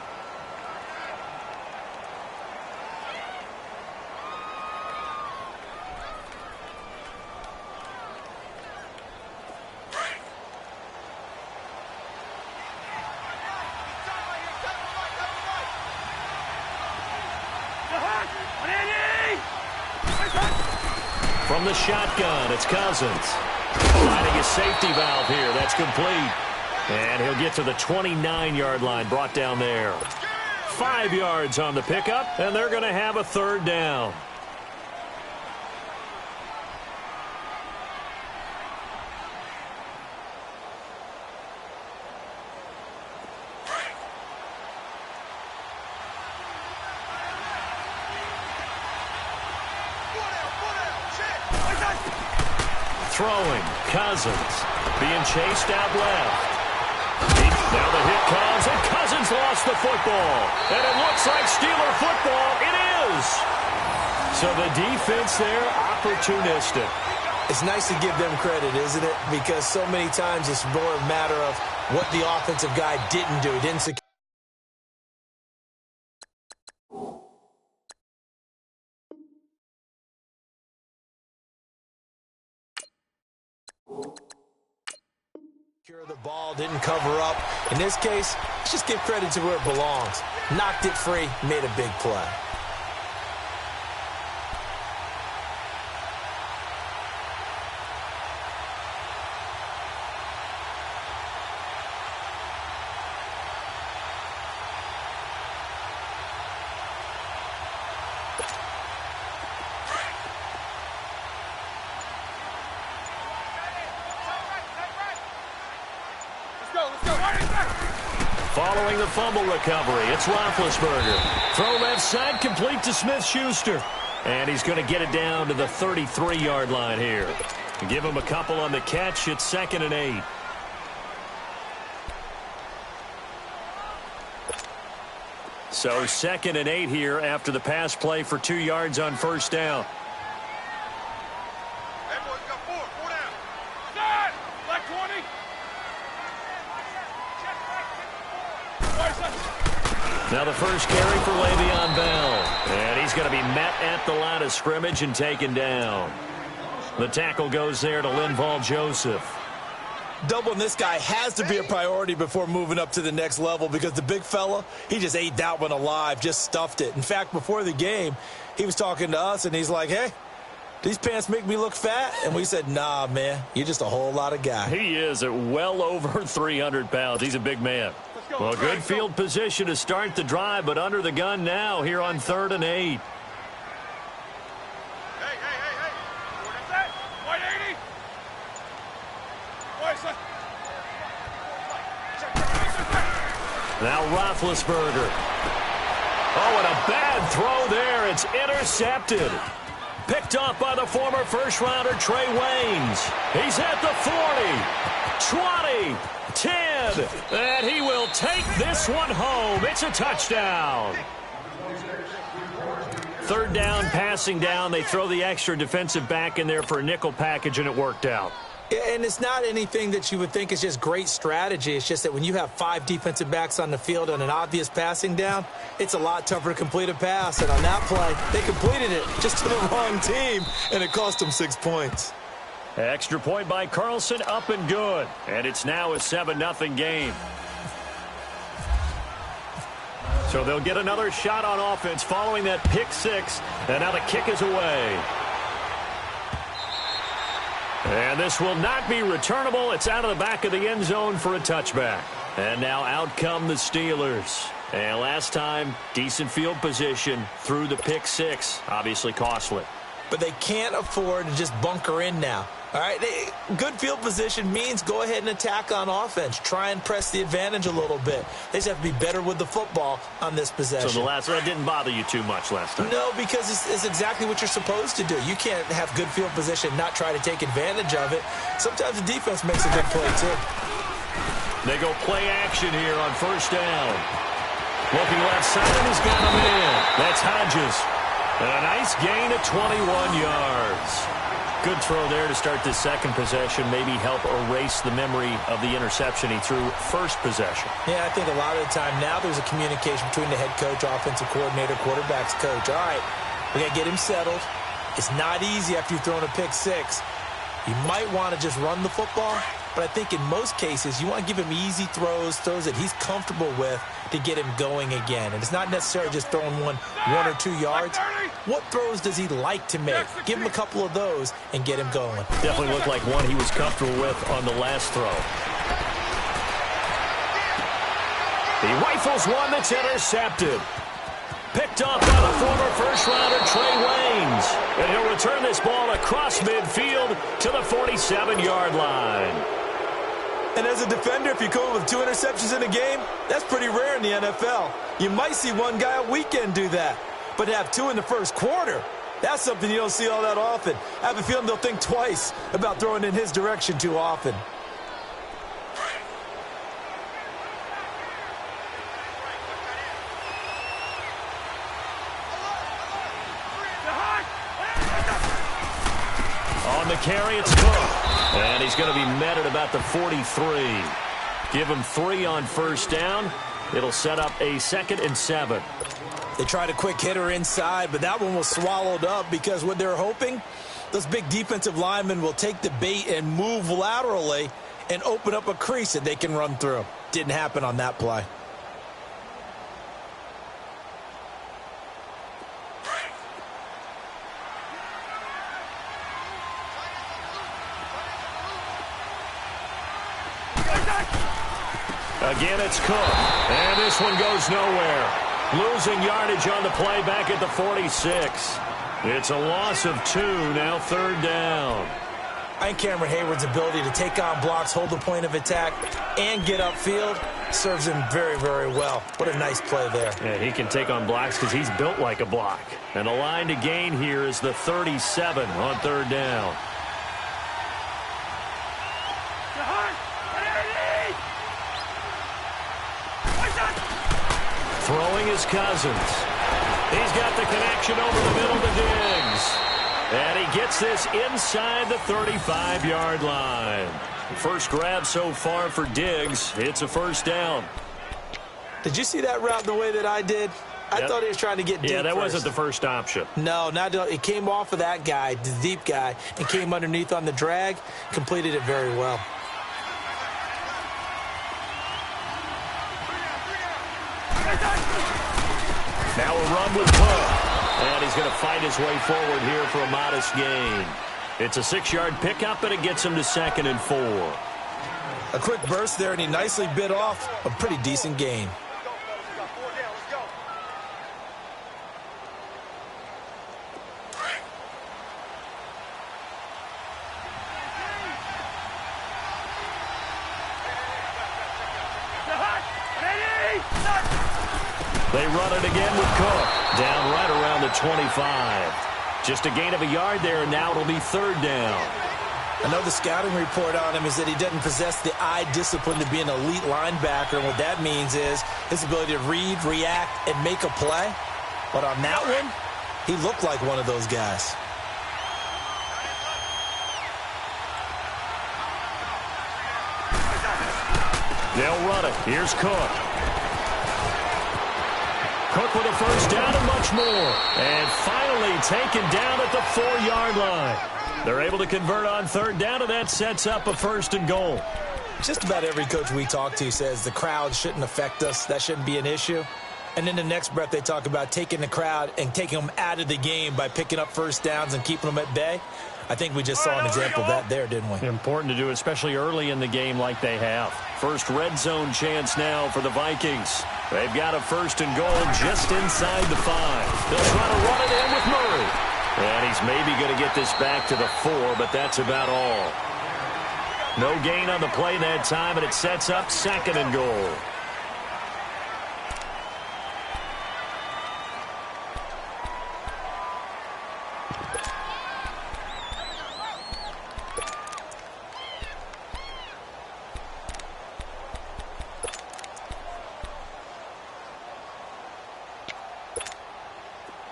From the shotgun, it's Cousins. Finding a safety valve here. That's complete. And he'll get to the 29-yard line, brought down there. 5 yards on the pickup, and they're going to have a 3rd down. Throwing, Cousins, being chased out left. Now the hit comes, and Cousins lost the football. And it looks like Steeler football. It is. So the defense there, opportunistic. It's nice to give them credit, isn't it? Because so many times it's more a matter of what the offensive guy didn't do. He didn't secure. The ball didn't cover up. In this case, let's just give credit to where it belongs. Knocked it free, made a big play. Following the fumble recovery, it's Roethlisberger. Throw left side, complete to Smith-Schuster. And he's going to get it down to the 33-yard line here. Give him a couple on the catch. It's 2nd and 8. So 2nd and 8 here after the pass play for 2 yards on first down. Hey, boys, got four down. Side! Black 20! Now the first carry for Le'Veon Bell. And he's going to be met at the line of scrimmage and taken down. The tackle goes there to Linval Joseph. Doubling this guy has to be a priority before moving up to the next level because the big fella, he just ate that one alive, just stuffed it. In fact, before the game, he was talking to us, and he's like, hey, these pants make me look fat? And we said, nah, man, you're just a whole lot of guy. He is at well over 300 pounds. He's a big man. Well, good field position to start the drive, but under the gun now here on 3rd and 8. Hey. What is that? 180! Now Roethlisberger. Oh, and a bad throw there. It's intercepted. Picked off by the former first-rounder Trey Waynes. He's at the 40, 20, 10, and he will take this one home. It's a touchdown. 3rd down, passing down. They throw the extra defensive back in there for a nickel package, and it worked out. And it's not anything that you would think is just great strategy. It's just that when you have 5 defensive backs on the field on an obvious passing down, it's a lot tougher to complete a pass. And on that play, they completed it just to the wrong team, and it cost them 6 points. Extra point by Carlson, up and good. And it's now a 7-0 game. So they'll get another shot on offense following that pick 6. And now the kick is away. And this will not be returnable. It's out of the back of the end zone for a touchback. And now out come the Steelers. And last time, decent field position through the pick 6. Obviously costly. But they can't afford to just bunker in now. All right, good field position means go ahead and attack on offense. Try and press the advantage a little bit. They just have to be better with the football on this possession. So that didn't bother you too much last time? No, because it's exactly what you're supposed to do. You can't have good field position, not try to take advantage of it. Sometimes the defense makes a good play, too. They go play action here on first down. Looking left side, he's got him in. That's Hodges. And a nice gain of 21 yards. Good throw there to start this second possession. Maybe help erase the memory of the interception he threw first possession. Yeah, I think a lot of the time now there's a communication between the head coach, offensive coordinator, quarterback's coach. All right, we got to get him settled. It's not easy after you've thrown a pick 6. You might want to just run the football, but I think in most cases you want to give him easy throws that he's comfortable with to get him going again. And it's not necessarily just throwing one or 2 yards. What throws does he like to make? Give him a couple of those and get him going. Definitely looked like one he was comfortable with on the last throw. He rifles one that's intercepted. Picked off by the former first-rounder Trey Waynes. And he'll return this ball across midfield to the 47-yard line. And as a defender, if you come with 2 interceptions in a game, that's pretty rare in the NFL. You might see one guy a weekend do that. But to have 2 in the first quarter, that's something you don't see all that often. I have a feeling they'll think twice about throwing in his direction too often. On the carry, it's Cook. And he's going to be met at about the 43. Give him 3 on first down. It'll set up a 2nd and 7. They tried a quick hitter inside, but that one was swallowed up because what they're hoping, those big defensive linemen will take the bait and move laterally and open up a crease that they can run through. Didn't happen on that play. Again, it's Cook. And this one goes nowhere. Losing yardage on the play back at the 46. It's a loss of 2, now 3rd down. I think Cameron Hayward's ability to take on blocks, hold the point of attack, and get upfield serves him very, very well. What a nice play there. Yeah, he can take on blocks because he's built like a block. And the line to gain here is the 37 on 3rd down. Throwing his Cousins. He's got the connection over the middle to Diggs. And he gets this inside the 35-yard line. First grab so far for Diggs. It's a 1st down. Did you see that route the way that I did? I thought he was trying to get deep. Yeah, that first. wasn't the first option. No, it came off of that guy, the deep guy, and came underneath on the drag. Completed it very well. Now a run with Cook. And he's going to fight his way forward here for a modest gain. It's a 6-yard pickup, and it gets him to 2nd and 4. A quick burst there, and he nicely bit off a pretty decent gain. They run it again with Cook. Down right around the 25. Just a gain of a yard there, and now it'll be 3rd down. I know the scouting report on him is that he doesn't possess the eye discipline to be an elite linebacker. And what that means is his ability to read, react, and make a play. But on that one, he looked like one of those guys. They'll run it. Here's Cook. Cook with a 1st down and much more. And finally taken down at the 4-yard line. They're able to convert on 3rd down, and that sets up a 1st and goal. Just about every coach we talk to says the crowd shouldn't affect us. That shouldn't be an issue. And in the next breath, they talk about taking the crowd and taking them out of the game by picking up 1st downs and keeping them at bay. I think we just saw an example of that there, didn't we? Important to do, especially early in the game like they have. First red zone chance now for the Vikings. They've got a 1st and goal just inside the 5. They'll try to run it in with Murray. And he's maybe going to get this back to the 4, but that's about all. No gain on the play that time, and it sets up 2nd and goal.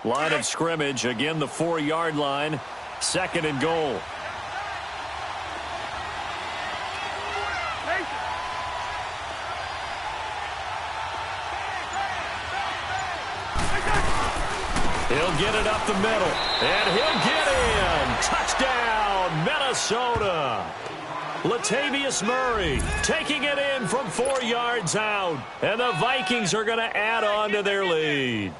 Line of scrimmage, again the 4-yard line, 2nd and goal. He'll get it up the middle, and he'll get in. Touchdown, Minnesota. Latavius Murray taking it in from 4 yards out, and the Vikings are going to add on to their lead.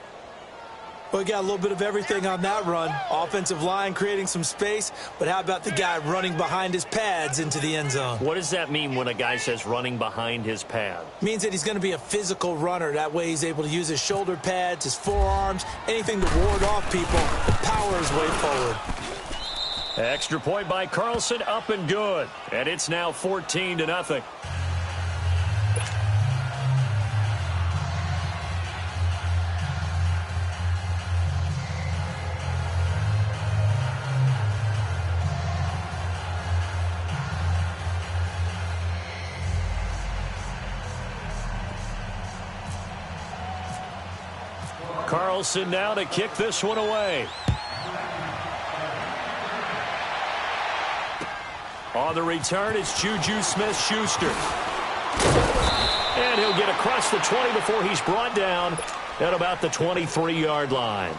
Well, we got a little bit of everything on that run. Offensive line creating some space, but how about the guy running behind his pads into the end zone? What does that mean when a guy says running behind his pad? Means that he's going to be a physical runner. That way he's able to use his shoulder pads, his forearms, anything to ward off people and power his way forward. Extra point by Carlson, up and good. And it's now 14-0. Carlson now to kick this one away. On the return, it's Juju Smith-Schuster. And he'll get across the 20 before he's brought down at about the 23-yard line.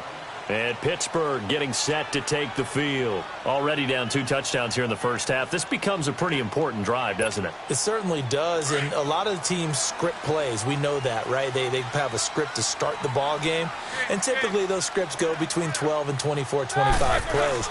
And Pittsburgh getting set to take the field. Already down 2 touchdowns here in the first half. This becomes a pretty important drive, doesn't it? It certainly does, and a lot of the teams script plays. We know that, right? They have a script to start the ball game, and typically those scripts go between 12 and 24, 25 plays.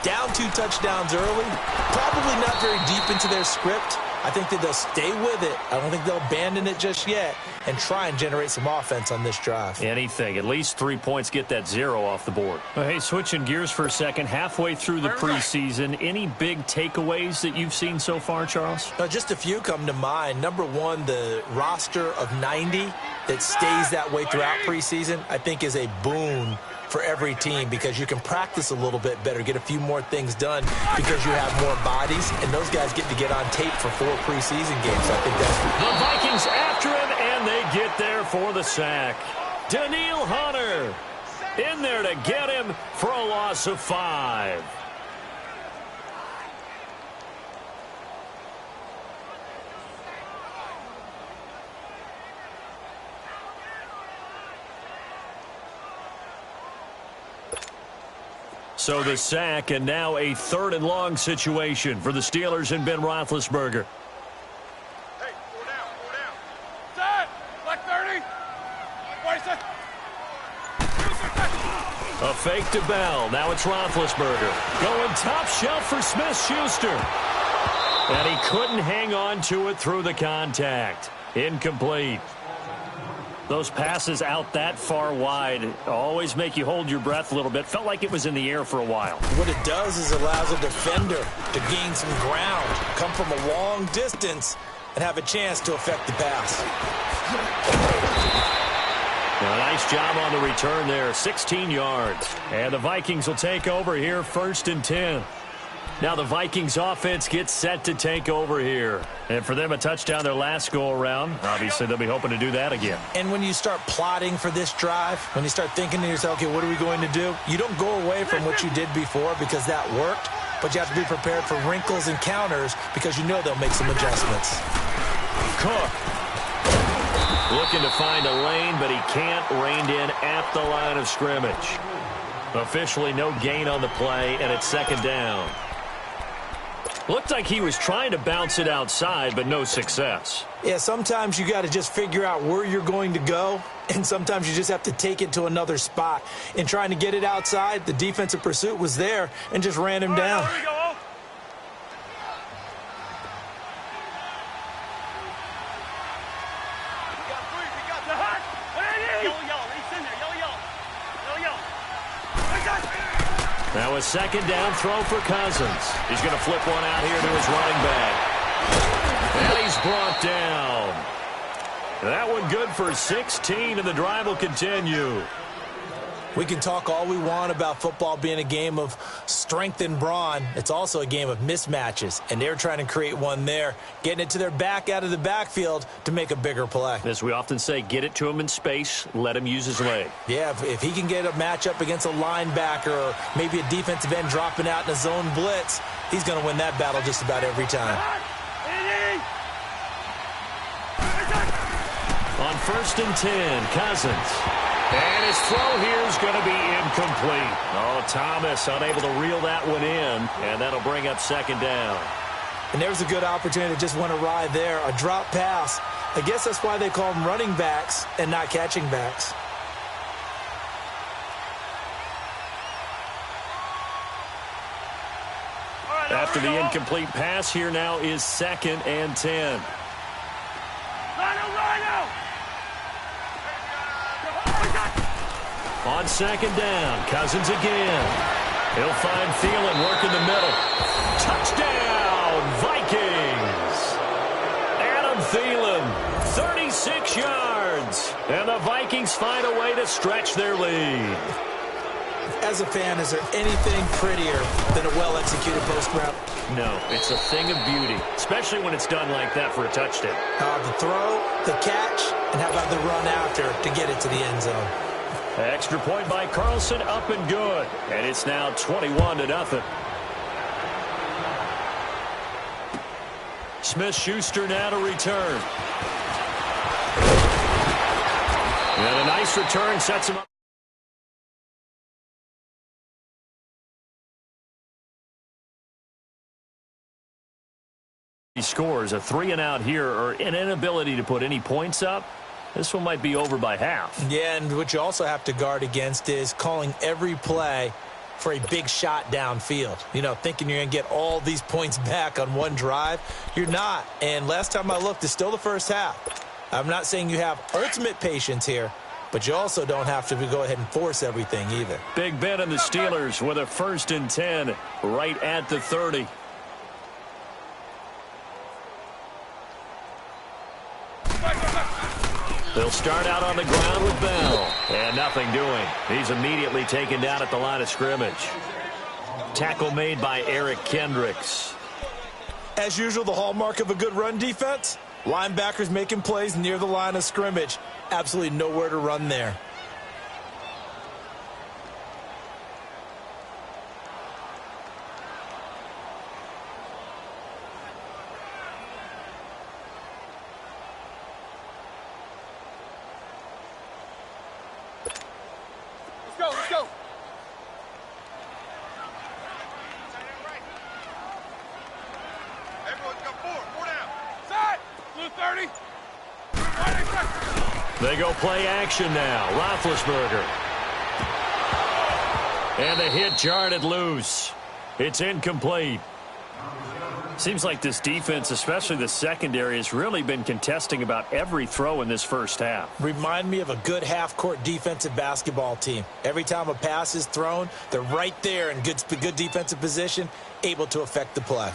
Down 2 touchdowns early, probably not very deep into their script. I think that they'll stay with it. I don't think they'll abandon it just yet and try and generate some offense on this drive. Anything. At least 3 points, get that 0 off the board. Well, hey, switching gears for a second, halfway through the preseason, any big takeaways that you've seen so far, Charles? Just a few come to mind. Number one, the roster of 90 that stays that way throughout preseason, I think is a boon for every team because you can practice a little bit better, get a few more things done because you have more bodies, and those guys get to get on tape for 4 preseason games. So I think that's the Vikings after him, and they get there for the sack. Daniil Hunter in there to get him for a loss of 5. So the sack, and now a 3rd and long situation for the Steelers and Ben Roethlisberger. Hey, 4 down, 4 down. Set! Like 30. Wait a second. A fake to Bell. Now it's Roethlisberger. Going top shelf for Smith-Schuster. And he couldn't hang on to it through the contact. Incomplete. Those passes out that far wide always make you hold your breath a little bit. Felt like it was in the air for a while. What it does is it allows a defender to gain some ground, come from a long distance, and have a chance to affect the pass. A nice job on the return there, 16 yards. And the Vikings will take over here, 1st and 10. Now the Vikings offense gets set to take over here. And for them, a touchdown their last go-around. Obviously, they'll be hoping to do that again. And when you start plotting for this drive, when you start thinking to yourself, okay, what are we going to do? You don't go away from what you did before because that worked, but you have to be prepared for wrinkles and counters because you know they'll make some adjustments. Cook looking to find a lane, but he can't, reined in at the line of scrimmage. Officially no gain on the play, and it's 2nd down. Looked like he was trying to bounce it outside, but no success. Yeah, sometimes you got to just figure out where you're going to go, and sometimes you just have to take it to another spot. In trying to get it outside, the defensive pursuit was there and just ran him down. Here we go. Now a 2nd down throw for Cousins. He's going to flip one out here to his running back. And he's brought down. That one good for 16, and the drive will continue. We can talk all we want about football being a game of strength and brawn. It's also a game of mismatches, and they're trying to create one there, getting it to their back out of the backfield to make a bigger play. As we often say, get it to him in space, let him use his leg. Yeah, if he can get a matchup against a linebacker or maybe a defensive end dropping out in a zone blitz, he's going to win that battle just about every time. On 1st and 10, Cousins. And his throw here is going to be incomplete. Oh, Thomas unable to reel that one in, and that'll bring up 2nd down. And there's a good opportunity to just want to ride there. A drop pass. I guess that's why they call them running backs and not catching backs. After the incomplete pass, here now is 2nd and 10. On 2nd down, Cousins again. He'll find Thielen working the middle. Touchdown, Vikings! Adam Thielen, 36 yards. And the Vikings find a way to stretch their lead. As a fan, is there anything prettier than a well-executed post route? No, it's a thing of beauty, especially when it's done like that for a touchdown. The throw, the catch, and how about the run after to get it to the end zone? Extra point by Carlson, up and good. And it's now 21-0. Smith-Schuster now to return. And a nice return sets him up. scores, a 3-and-out here, or an inability to put any points up, this one might be over by half. Yeah, and what you also have to guard against is calling every play for a big shot downfield. You know, thinking you're going to get all these points back on one drive. You're not. And last time I looked, it's still the first half. I'm not saying you have ultimate patience here, but you also don't have to go ahead and force everything either. Big Ben and the Steelers with a 1st and 10 right at the 30. They'll start out on the ground with Bell. And nothing doing. He's immediately taken down at the line of scrimmage. Tackle made by Eric Kendricks. As usual, the hallmark of a good run defense, linebackers making plays near the line of scrimmage. Absolutely nowhere to run there. Let's go. Everyone's got four down. Set. Blue 30. They go play action now. Roethlisberger. And the hit jarred it loose. It's incomplete. Seems like this defense, especially the secondary, has really been contesting about every throw in this first half. Remind me of a good half-court defensive basketball team. Every time a pass is thrown, they're right there in good defensive position, able to affect the play.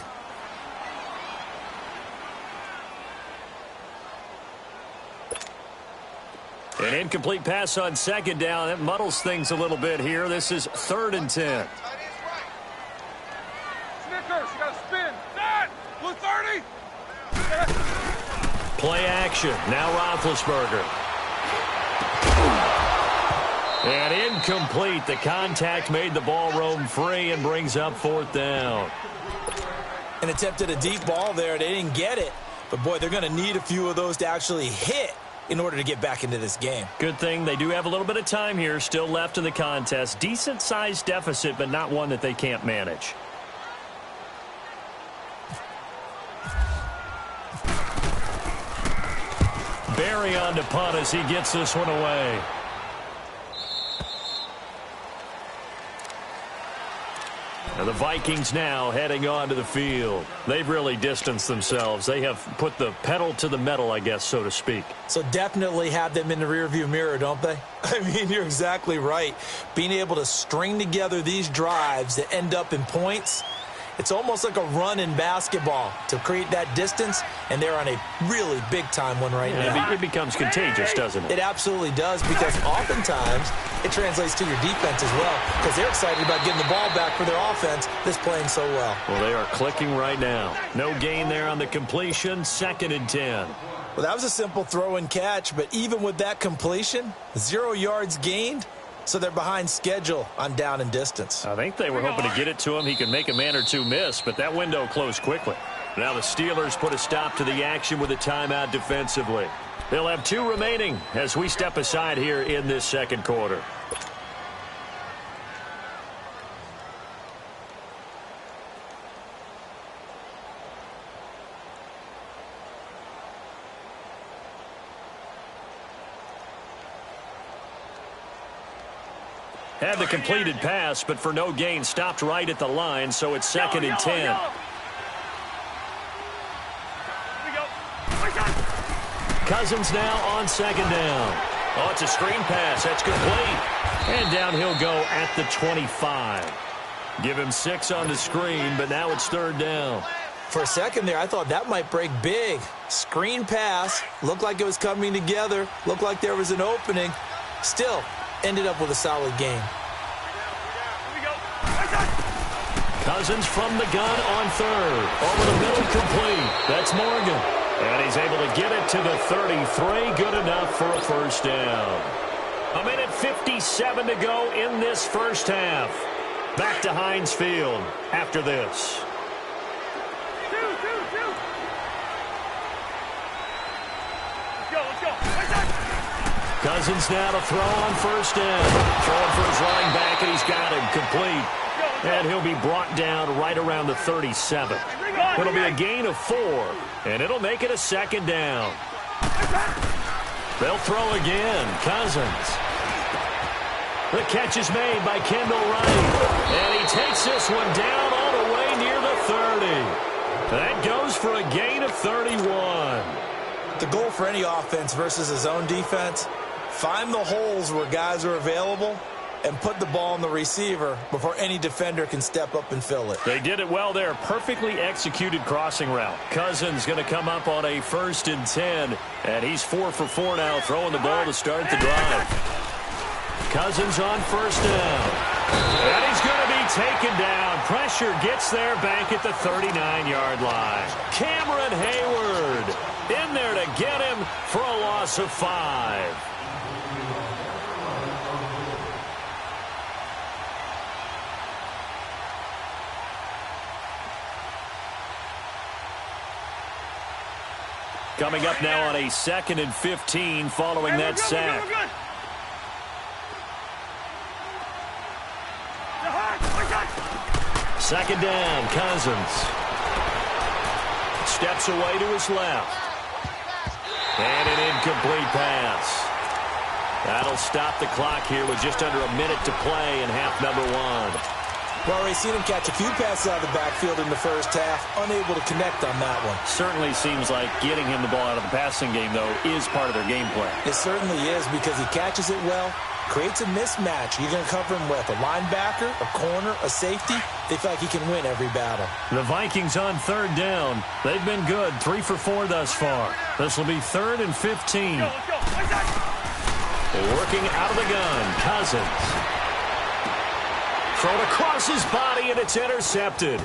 An incomplete pass on 2nd down. That muddles things a little bit here. This is 3rd and 10. Snickers, you got to spin. Set. Blue 30. Play action. Now Roethlisberger. And incomplete. The contact made the ball roam free and brings up 4th down. An attempt at a deep ball there. They didn't get it. But, boy, they're going to need a few of those to actually hit in order to get back into this game. Good thing they do have a little bit of time here still left in the contest. Decent-sized deficit, but not one that they can't manage. Barry on to punt as he gets this one away. And the Vikings now heading onto the field. They've really distanced themselves. They have put the pedal to the metal, I guess, so to speak. So definitely have them in the rearview mirror, don't they? I mean, you're exactly right. Being able to string together these drives that end up in points, it's almost like a run in basketball to create that distance, and they're on a really big-time one right now. It becomes contagious, doesn't it? It absolutely does, because oftentimes it translates to your defense as well, because they're excited about getting the ball back for their offense that's playing so well. Well, they are clicking right now. No gain there on the completion. 2nd and 10. Well, that was a simple throw and catch, but even with that completion, 0 yards gained. So they're behind schedule on down and distance. I think they were hoping to get it to him. He could make a man or two miss, but that window closed quickly. Now the Steelers put a stop to the action with a timeout defensively. They'll have 2 remaining as we step aside here in this 2nd quarter. Had the completed pass, but for no gain, stopped right at the line, so it's 2nd and 10. Cousins now on 2nd down. Oh, it's a screen pass. That's complete. And down he'll go at the 25. Give him 6 on the screen, but now it's 3rd down. For a second there, I thought that might break big. Screen pass. Looked like it was coming together. Looked like there was an opening. Still, ended up with a solid game. Cousins from the gun on 3rd. Over the middle, complete. That's Morgan. And he's able to get it to the 33. Good enough for a 1st down. 1:57 to go in this first half. Back to Heinz Field after this. Cousins now to throw on 1st down. Throwing for his running back, and he's got him complete. And he'll be brought down right around the 37. It'll be a gain of 4, and it'll make it a second down. They'll throw again. Cousins. The catch is made by Kendall Wright, and he takes this one down all the way near the 30. That goes for a gain of 31. The goal for any offense versus his own defense, find the holes where guys are available and put the ball on the receiver before any defender can step up and fill it. They did it well there. Perfectly executed crossing route. Cousins going to come up on a 1st and 10, and he's 4 for 4 now, throwing the ball to start the drive. Cousins on 1st down. And he's going to be taken down. Pressure gets there back at the 39-yard line. Cameron Hayward in there to get him for a loss of 5. Coming up now on a 2nd and 15 following that sack. Second down, Cousins. Steps away to his left. And an incomplete pass. That'll stop the clock here with just under a minute to play in half number 1. Well, we've seen him catch a few passes out of the backfield in the first half, unable to connect on that one. Certainly seems like getting him the ball out of the passing game, though, is part of their game plan. It certainly is because he catches it well, creates a mismatch. You're going to cover him with a linebacker, a corner, a safety. They feel like he can win every battle. The Vikings on 3rd down. They've been good, 3 for 4 thus far. This will be 3rd and 15. Working out of the gun, Cousins. Thrown across his body, and it's intercepted.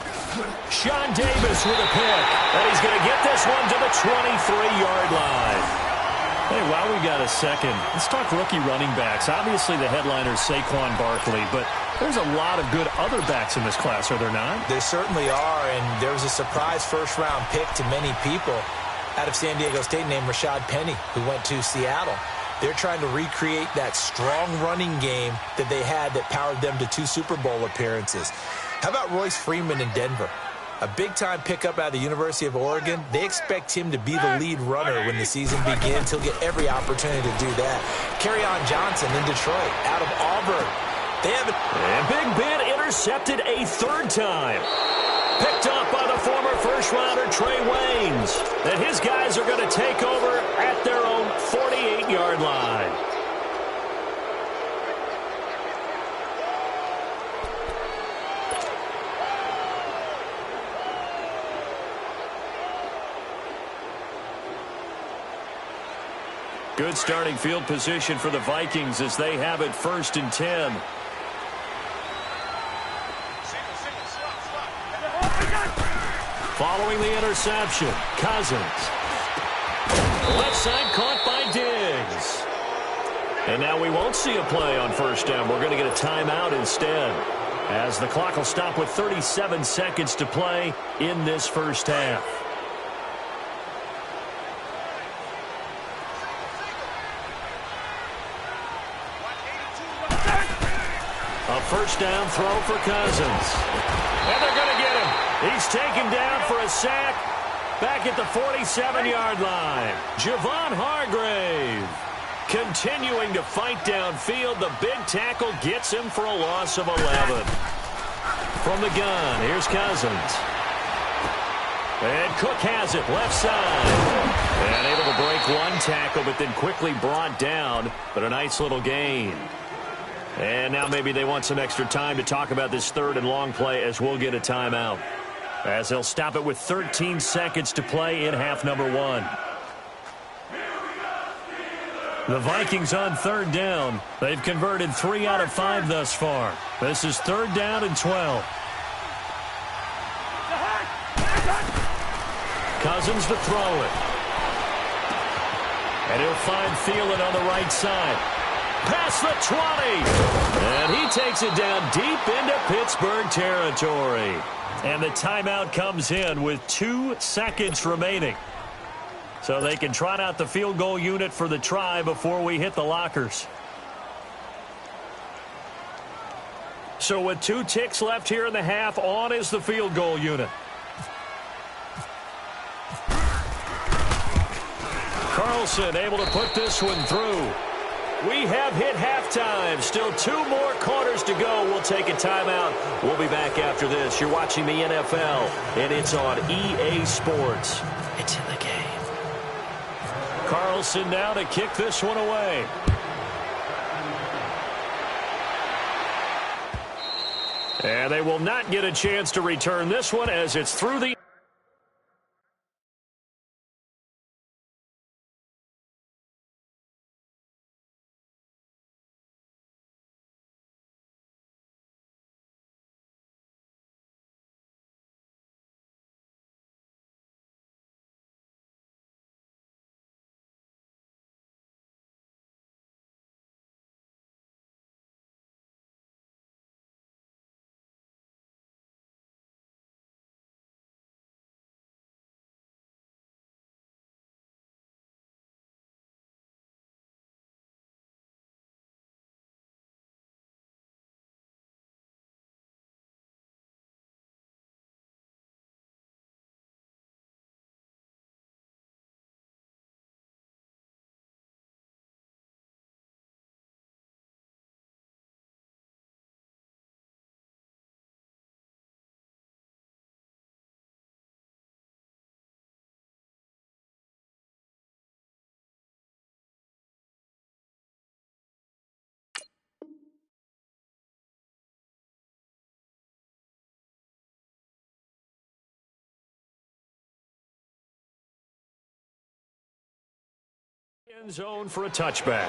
Sean Davis with a pick, and he's going to get this one to the 23-yard line. Hey, while we got a second, let's talk rookie running backs. Obviously, the headliner is Saquon Barkley, but there's a lot of good other backs in this class, are there not? There certainly are, and there was a surprise first-round pick to many people out of San Diego State named Rashad Penny, who went to Seattle. They're trying to recreate that strong running game that they had that powered them to 2 Super Bowl appearances. How about Royce Freeman in Denver? A big-time pickup out of the University of Oregon. They expect him to be the lead runner when the season begins. He'll get every opportunity to do that. Kerryon Johnson in Detroit, out of Auburn. They have and Big Ben intercepted a 3rd time. Picked up by the former first-rounder Trey Waynes. And his guys are going to take over at their own 48-yard line. Good starting field position for the Vikings as they have it 1st and 10. Following the interception, Cousins. Left side caught by Diggs. And now we won't see a play on 1st down. We're going to get a timeout instead, as the clock will stop with 37 seconds to play in this first half. A 1st down throw for Cousins. And they're going to get him. He's taken down for a sack back at the 47-yard line. Javon Hargrave continuing to fight downfield. The big tackle gets him for a loss of 11. From the gun, here's Cousins. And Cook has it, left side. And able to break 1 tackle, but then quickly brought down. But a nice little gain. And now maybe they want some extra time to talk about this 3rd and long play as we'll get a timeout, as they'll stop it with 13 seconds to play in half number 1. The Vikings on 3rd down. They've converted 3 out of 5 thus far. This is 3rd down and 12. Cousins to throw it. And he'll find Thielen on the right side. Past the 20. And he takes it down deep into Pittsburgh territory. And the timeout comes in with 2 seconds remaining. So they can trot out the field goal unit for the try before we hit the lockers. So So with 2 ticks left here in the half, on is the field goal unit. Carlson able to put this one through. We have hit halftime. Still 2 more quarters to go. We'll take a timeout. We'll be back after this. You're watching the NFL, and it's on EA Sports. It's in the game. Carlson now to kick this one away. And they will not get a chance to return this one as it's through the... End zone for a touchback.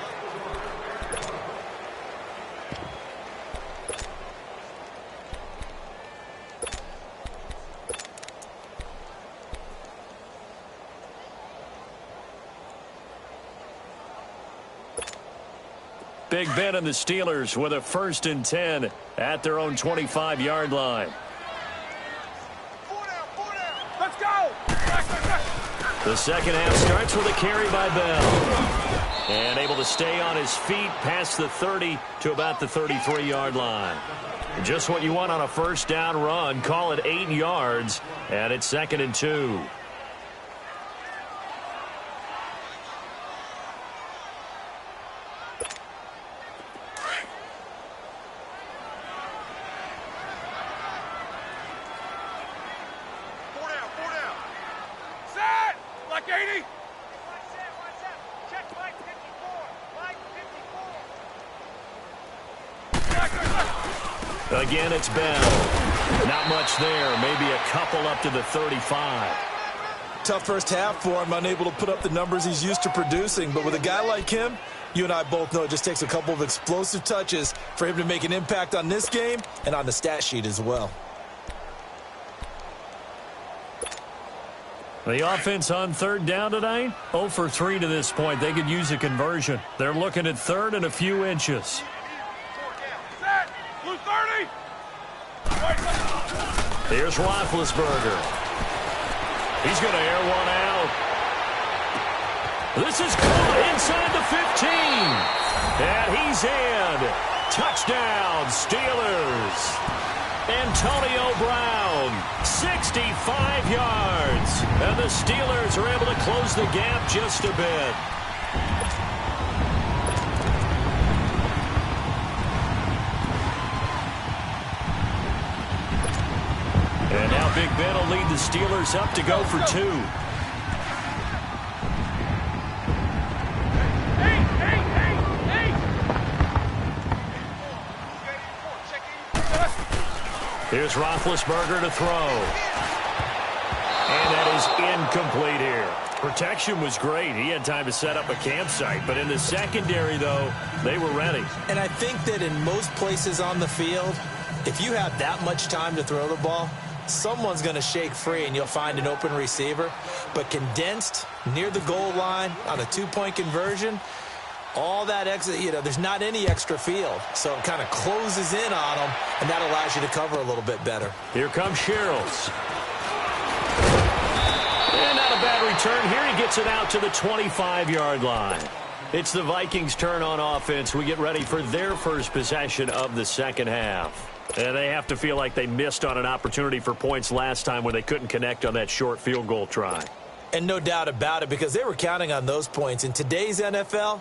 Big Ben and the Steelers with a 1st and 10 at their own 25-yard line. 4 down. Let's go. The second half starts with a carry by Bell. And able to stay on his feet past the 30 to about the 33-yard line. Just what you want on a 1st down run. Call it 8 yards, and it's 2nd and 2. Again, it's Bell. Not much there. Maybe a couple up to the 35. Tough first half for him, unable to put up the numbers he's used to producing. But with a guy like him, you and I both know it just takes a couple of explosive touches for him to make an impact on this game and on the stat sheet as well. The offense on 3rd down tonight, 0 for 3 to this point. They could use a conversion. They're looking at 3rd and a few inches. Here's Roethlisberger. He's going to air one out. This is caught inside the 15. And he's in. Touchdown, Steelers. Antonio Brown, 65 yards. And the Steelers are able to close the gap just a bit. And now Big Ben will lead the Steelers up to go for 2. Here's Roethlisberger to throw. And that is incomplete here. Protection was great. He had time to set up a campsite. But in the secondary, though, they were ready. And I think that in most places on the field, if you have that much time to throw the ball, someone's going to shake free and you'll find an open receiver. But condensed near the goal line on a 2-point conversion, all that extra, there's not any extra field. So it kind of closes in on them, and that allows you to cover a little bit better. Here comes Sherrills. And not a bad return here. He gets it out to the 25-yard line. It's the Vikings' turn on offense. We get ready for their first possession of the second half. And they have to feel like they missed on an opportunity for points last time when they couldn't connect on that short field goal try. And no doubt about it, because they were counting on those points. In today's NFL,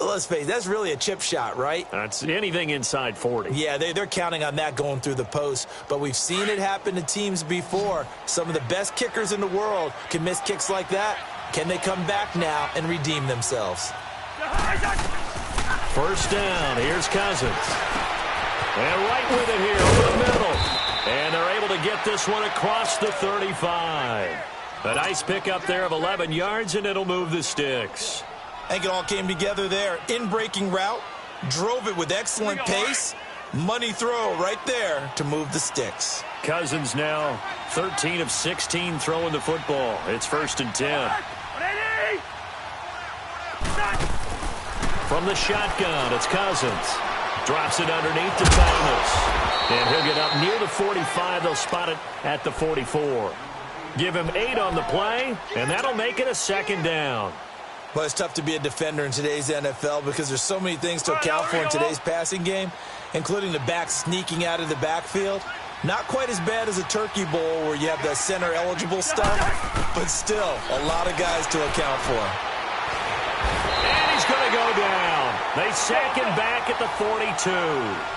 let's face it, that's really a chip shot, right? That's anything inside 40. Yeah, they're counting on that going through the post. But we've seen it happen to teams before. Some of the best kickers in the world can miss kicks like that. Can they come back now and redeem themselves? First down. Here's Cousins. And right with it here over the middle. And they're able to get this one across the 35. A nice pickup there of 11 yards, and it'll move the sticks. I think it all came together there. In-breaking route, drove it with excellent pace. Money throw right there to move the sticks. Cousins now 13 of 16 throwing the football. It's 1st and 10. From the shotgun, it's Cousins. Drops it underneath to Thomas. And he'll get up near the 45. They'll spot it at the 44. Give him 8 on the play, and that'll make it a 2nd down. Well, it's tough to be a defender in today's NFL because there's so many things to account for in today's passing game, including the back sneaking out of the backfield. Not quite as bad as a turkey bowl where you have the center-eligible stuff, but still a lot of guys to account for. And he's going to go down. They sack him back at the 42.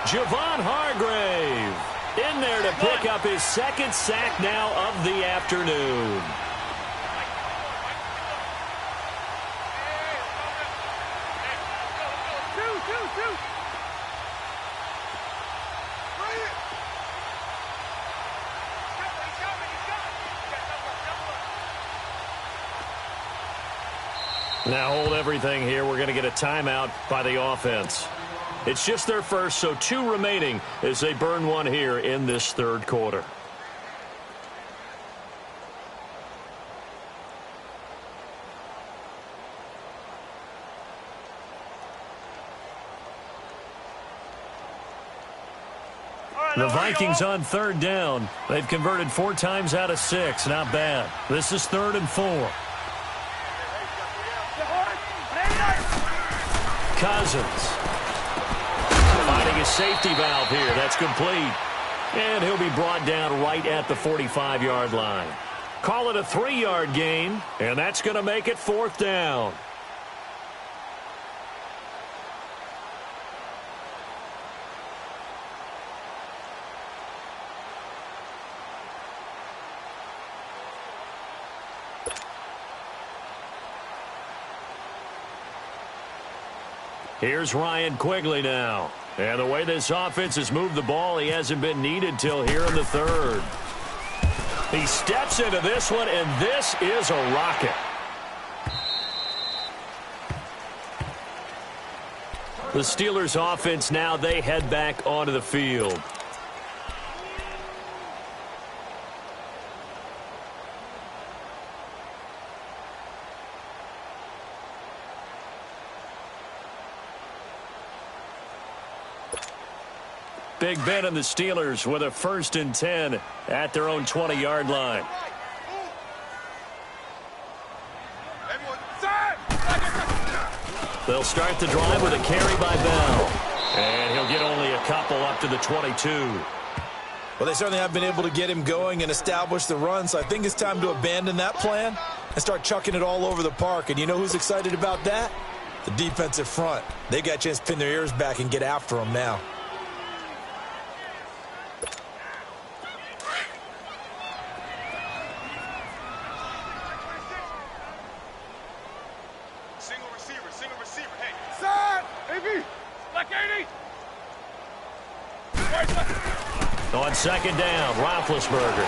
Javon Hargrave in there to pick up his 2nd sack now of the afternoon. Now hold everything here. We're going to get a timeout by the offense. It's just their first, so 2 remaining as they burn one here in this 3rd quarter. The Vikings on 3rd down. They've converted 4 times out of 6. Not bad. This is 3rd and 4. Cousins finding a safety valve here. That's complete. And he'll be brought down right at the 45-yard line. Call it a 3-yard gain, and that's going to make it 4th down. Here's Ryan Quigley now. And the way this offense has moved the ball, he hasn't been needed till here in the 3rd. He steps into this one, and this is a rocket. The Steelers' offense now, they head back onto the field. Big Ben and the Steelers with a 1st and 10 at their own 20-yard line. They'll start the drive with a carry by Bell. And he'll get only a couple up to the 22. Well, they certainly have been able to get him going and establish the run, so I think it's time to abandon that plan and start chucking it all over the park. And you know who's excited about that? The defensive front. They got a chance to pin their ears back and get after him now. Single receiver. Hey. Side! AB! Black 80! On 2nd down, Roethlisberger.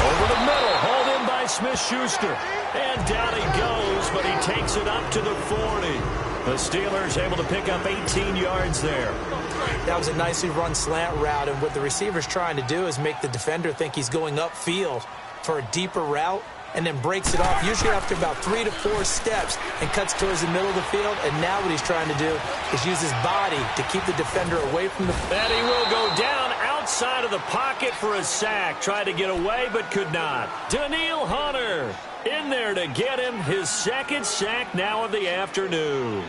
Over the middle, hauled in by Smith-Schuster. And down he goes, but he takes it up to the 40. The Steelers able to pick up 18 yards there. That was a nicely run slant route, and what the receiver's trying to do is make the defender think he's going upfield for a deeper route, and then breaks it off, usually after about 3 to 4 steps, and cuts towards the middle of the field. And now what he's trying to do is use his body to keep the defender away from the... And he will go down outside of the pocket for a sack. Tried to get away, but could not. Daniil Hunter in there to get him his second sack now of the afternoon.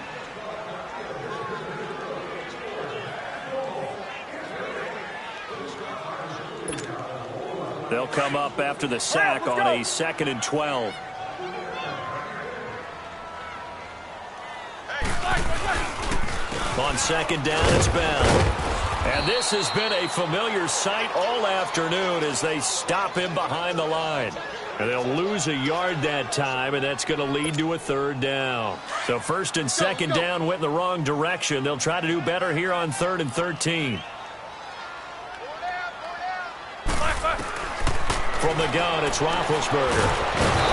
They'll come up after the sack on a 2nd and 12. On 2nd down, it's Bell. And this has been a familiar sight all afternoon as they stop him behind the line. And they'll lose a yard that time, and that's going to lead to a 3rd down. So 1st and 2nd down went in the wrong direction. They'll try to do better here on 3rd and 13. From the gun, it's Roethlisberger.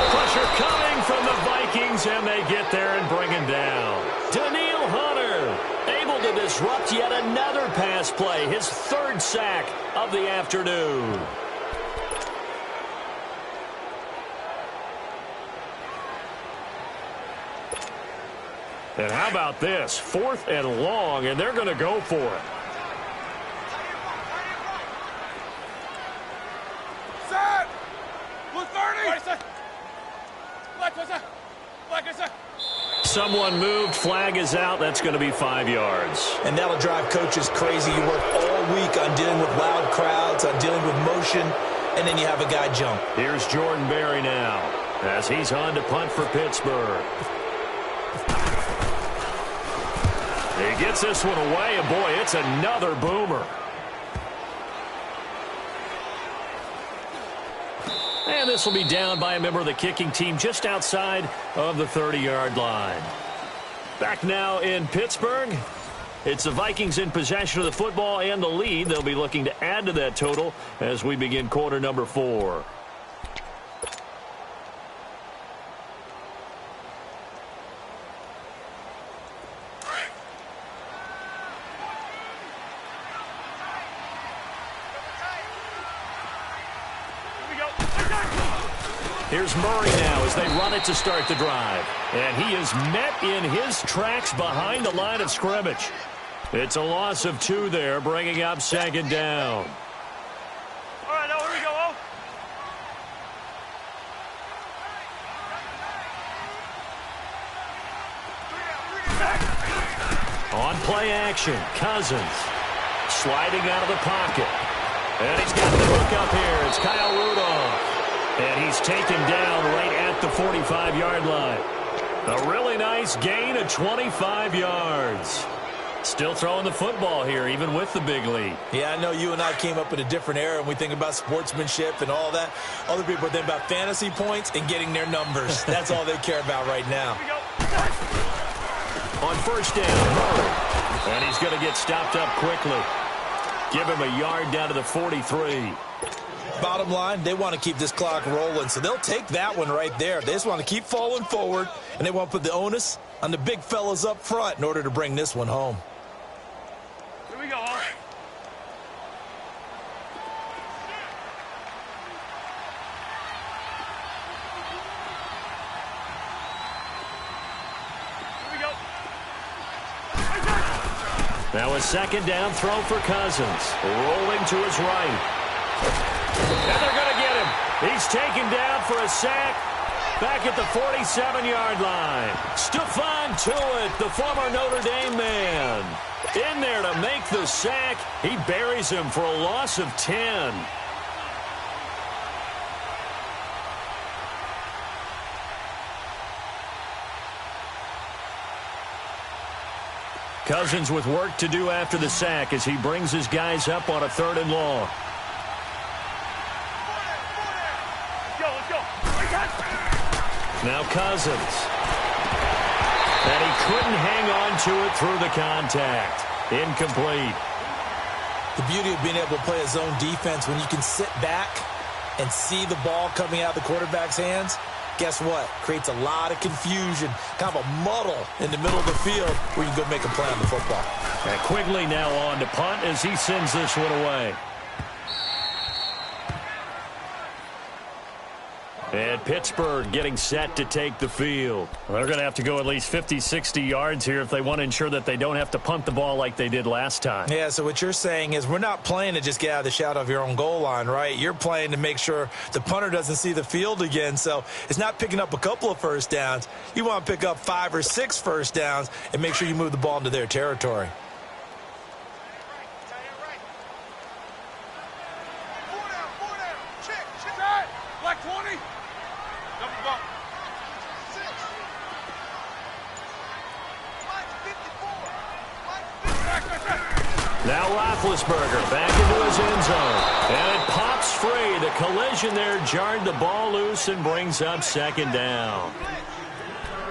Pressure coming from the Vikings, and they get there and bring him down. Daniil Hunter able to disrupt yet another pass play, his 3rd sack of the afternoon. And how about this? 4th and long, and they're going to go for it. Someone moved. Flag is out. That's going to be 5 yards. And that'll drive coaches crazy. You work all week on dealing with loud crowds, on dealing with motion, and then you have a guy jump. Here's Jordan Berry now as he's on to punt for Pittsburgh. He gets this one away, and boy, it's another boomer. And this will be down by a member of the kicking team just outside of the 30-yard line. Back now in Pittsburgh. It's the Vikings in possession of the football and the lead. They'll be looking to add to that total as we begin quarter number 4. Here's Murray now as they run it to start the drive. And he is met in his tracks behind the line of scrimmage. It's a loss of 2 there, bringing up 2nd down. All right, now here we go, On play action, Cousins sliding out of the pocket. And he's got the hook up here. It's Kyle Rudolph. And he's taken down right at the 45-yard line. A really nice gain of 25 yards. Still throwing the football here, even with the big lead. Yeah, I know you and I came up in a different era, and we think about sportsmanship and all that. Other people think about fantasy points and getting their numbers. That's all they care about right now. On 1st down, Murray. And he's going to get stopped up quickly. Give him a yard down to the 43. Bottom line, they want to keep this clock rolling, so they'll take that one right there. They just want to keep falling forward, and they want to put the onus on the big fellas up front in order to bring this one home. Here we go. Now a 2nd down throw for Cousins. Rolling to his right. And they're going to get him. He's taken down for a sack back at the 47-yard line. Stephon Tuitt, the former Notre Dame man, in there to make the sack. He buries him for a loss of 10. Cousins with work to do after the sack as he brings his guys up on a 3rd and long. Now Cousins. And he couldn't hang on to it through the contact. Incomplete. The beauty of being able to play a zone defense when you can sit back and see the ball coming out of the quarterback's hands, guess what? Creates a lot of confusion, kind of a muddle in the middle of the field where you can go make a play on the football. And Quigley now on to punt as he sends this one away. And Pittsburgh getting set to take the field. They're going to have to go at least 50, 60 yards here if they want to ensure that they don't have to punt the ball like they did last time. Yeah, so what you're saying is we're not playing to just get out of the shadow of your own goal line, right? You're playing to make sure the punter doesn't see the field again. So it's not picking up a couple of first downs. You want to pick up 5 or 6 first downs and make sure you move the ball into their territory. Black 20. Double bump. 6. Now Roethlisberger back into his end zone. And it pops free. The collision there jarred the ball loose and brings up second down.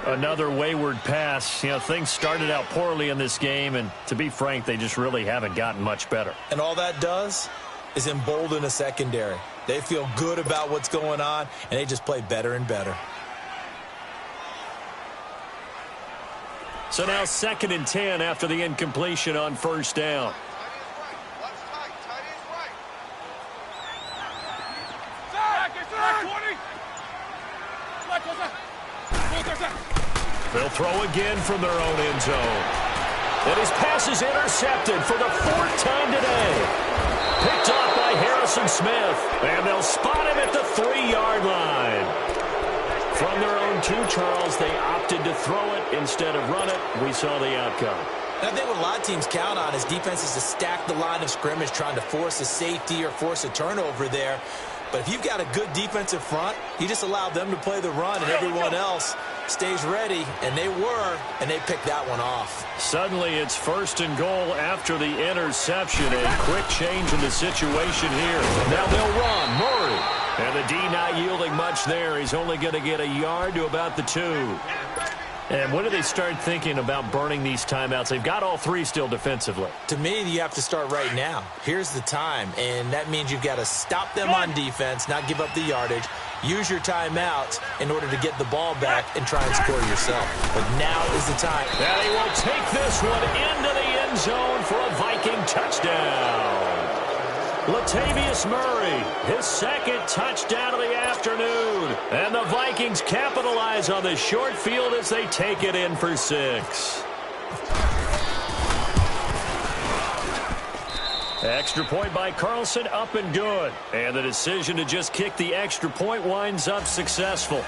Another wayward pass. You know, things started out poorly in this game, and to be frank, they just really haven't gotten much better. And all that does is embolden a secondary. They feel good about what's going on, and they just play better and better. So now 2nd and 10 after the incompletion on first down. They'll throw again from their own end zone. And his pass is intercepted for the 4th time today. Picked off by Harrison Smith. And they'll spot him at the 3-yard line. From their own 2, Charles, they opted to throw it instead of run it. We saw the outcome. I think what a lot of teams count on is defenses to stack the line of scrimmage, trying to force a safety or force a turnover there. But if you've got a good defensive front, you just allow them to play the run, and everyone else stays ready, and they were, and they picked that one off. Suddenly it's 1st and goal after the interception. A quick change in the situation here. Now they'll run. Murray. And the D not yielding much there. He's only going to get a yard to about the 2. And when do they start thinking about burning these timeouts? They've got all 3 still defensively. To me, you have to start right now. Here's the time, and that means you've got to stop them on defense, not give up the yardage. Use your timeouts in order to get the ball back and try and score yourself. But now is the time. And he will take this one into the end zone for a Viking touchdown. Latavius Murray, his 2nd touchdown of the afternoon. And the Vikings capitalize on the short field as they take it in for 6. Extra point by Carlson, up and good. And the decision to just kick the extra point winds up successful.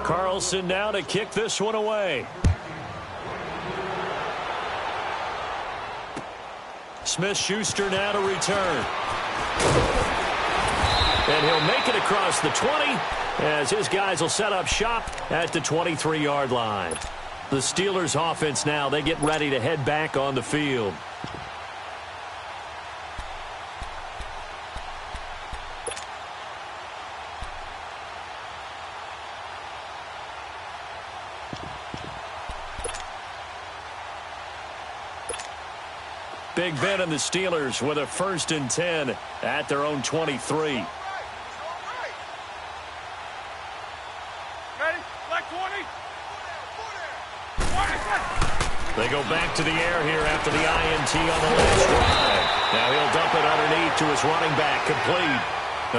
Carlson now to kick this one away. Smith-Schuster now to return. And he'll make it across the 20 as his guys will set up shop at the 23-yard line. The Steelers offense now, they get ready to head back on the field. Big Ben and the Steelers with a 1st and 10 at their own 23. Ready? Black 20. They go back to the air here after the INT on the last drive. Now he'll dump it underneath to his running back, complete.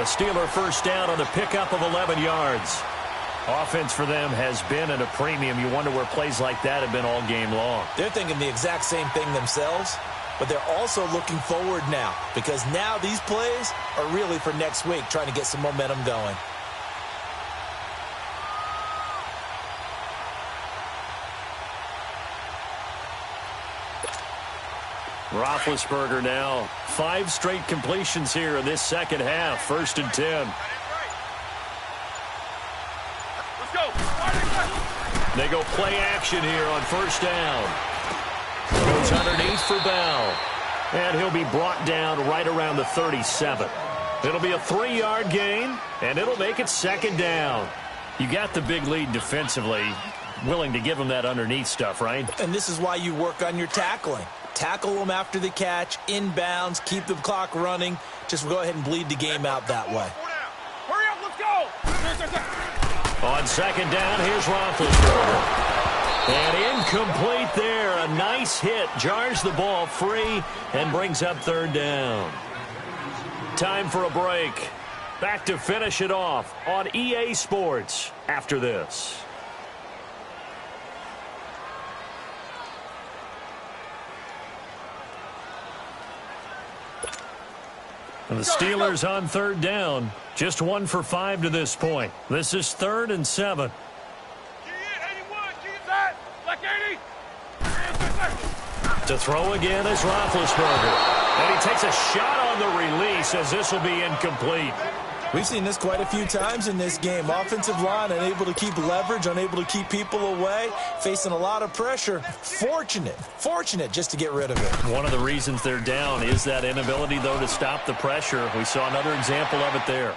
A Steeler 1st down on the pickup of 11 yards. Offense for them has been at a premium. You wonder where plays like that have been all game long. They're thinking the exact same thing themselves, but they're also looking forward now because now these plays are really for next week, trying to get some momentum going. Roethlisberger now 5 straight completions here in this second half. 1st and 10. Let's go. They go play action here on 1st down. Goes underneath for Bell. And he'll be brought down right around the 37. It'll be a 3-yard gain, and it'll make it 2nd down. You got the big lead defensively. Willing to give them that underneath stuff, right? And this is why you work on your tackling. Tackle them after the catch, inbounds, keep the clock running. Just go ahead and bleed the game out that way. Hurry up, let's go. On second down, here's Roethlisberger. And incomplete there. A nice hit. Jars the ball free and brings up third down. Time for a break. Back to finish it off on EA Sports after this. And the Steelers on third down. Just 1 for 5 to this point. This is 3rd and 7. To throw again is Roethlisberger. And he takes a shot on the release as this will be incomplete. We've seen this quite a few times in this game. Offensive line unable to keep leverage, unable to keep people away, facing a lot of pressure. Fortunate just to get rid of it. One of the reasons they're down is that inability, though, to stop the pressure. We saw another example of it there.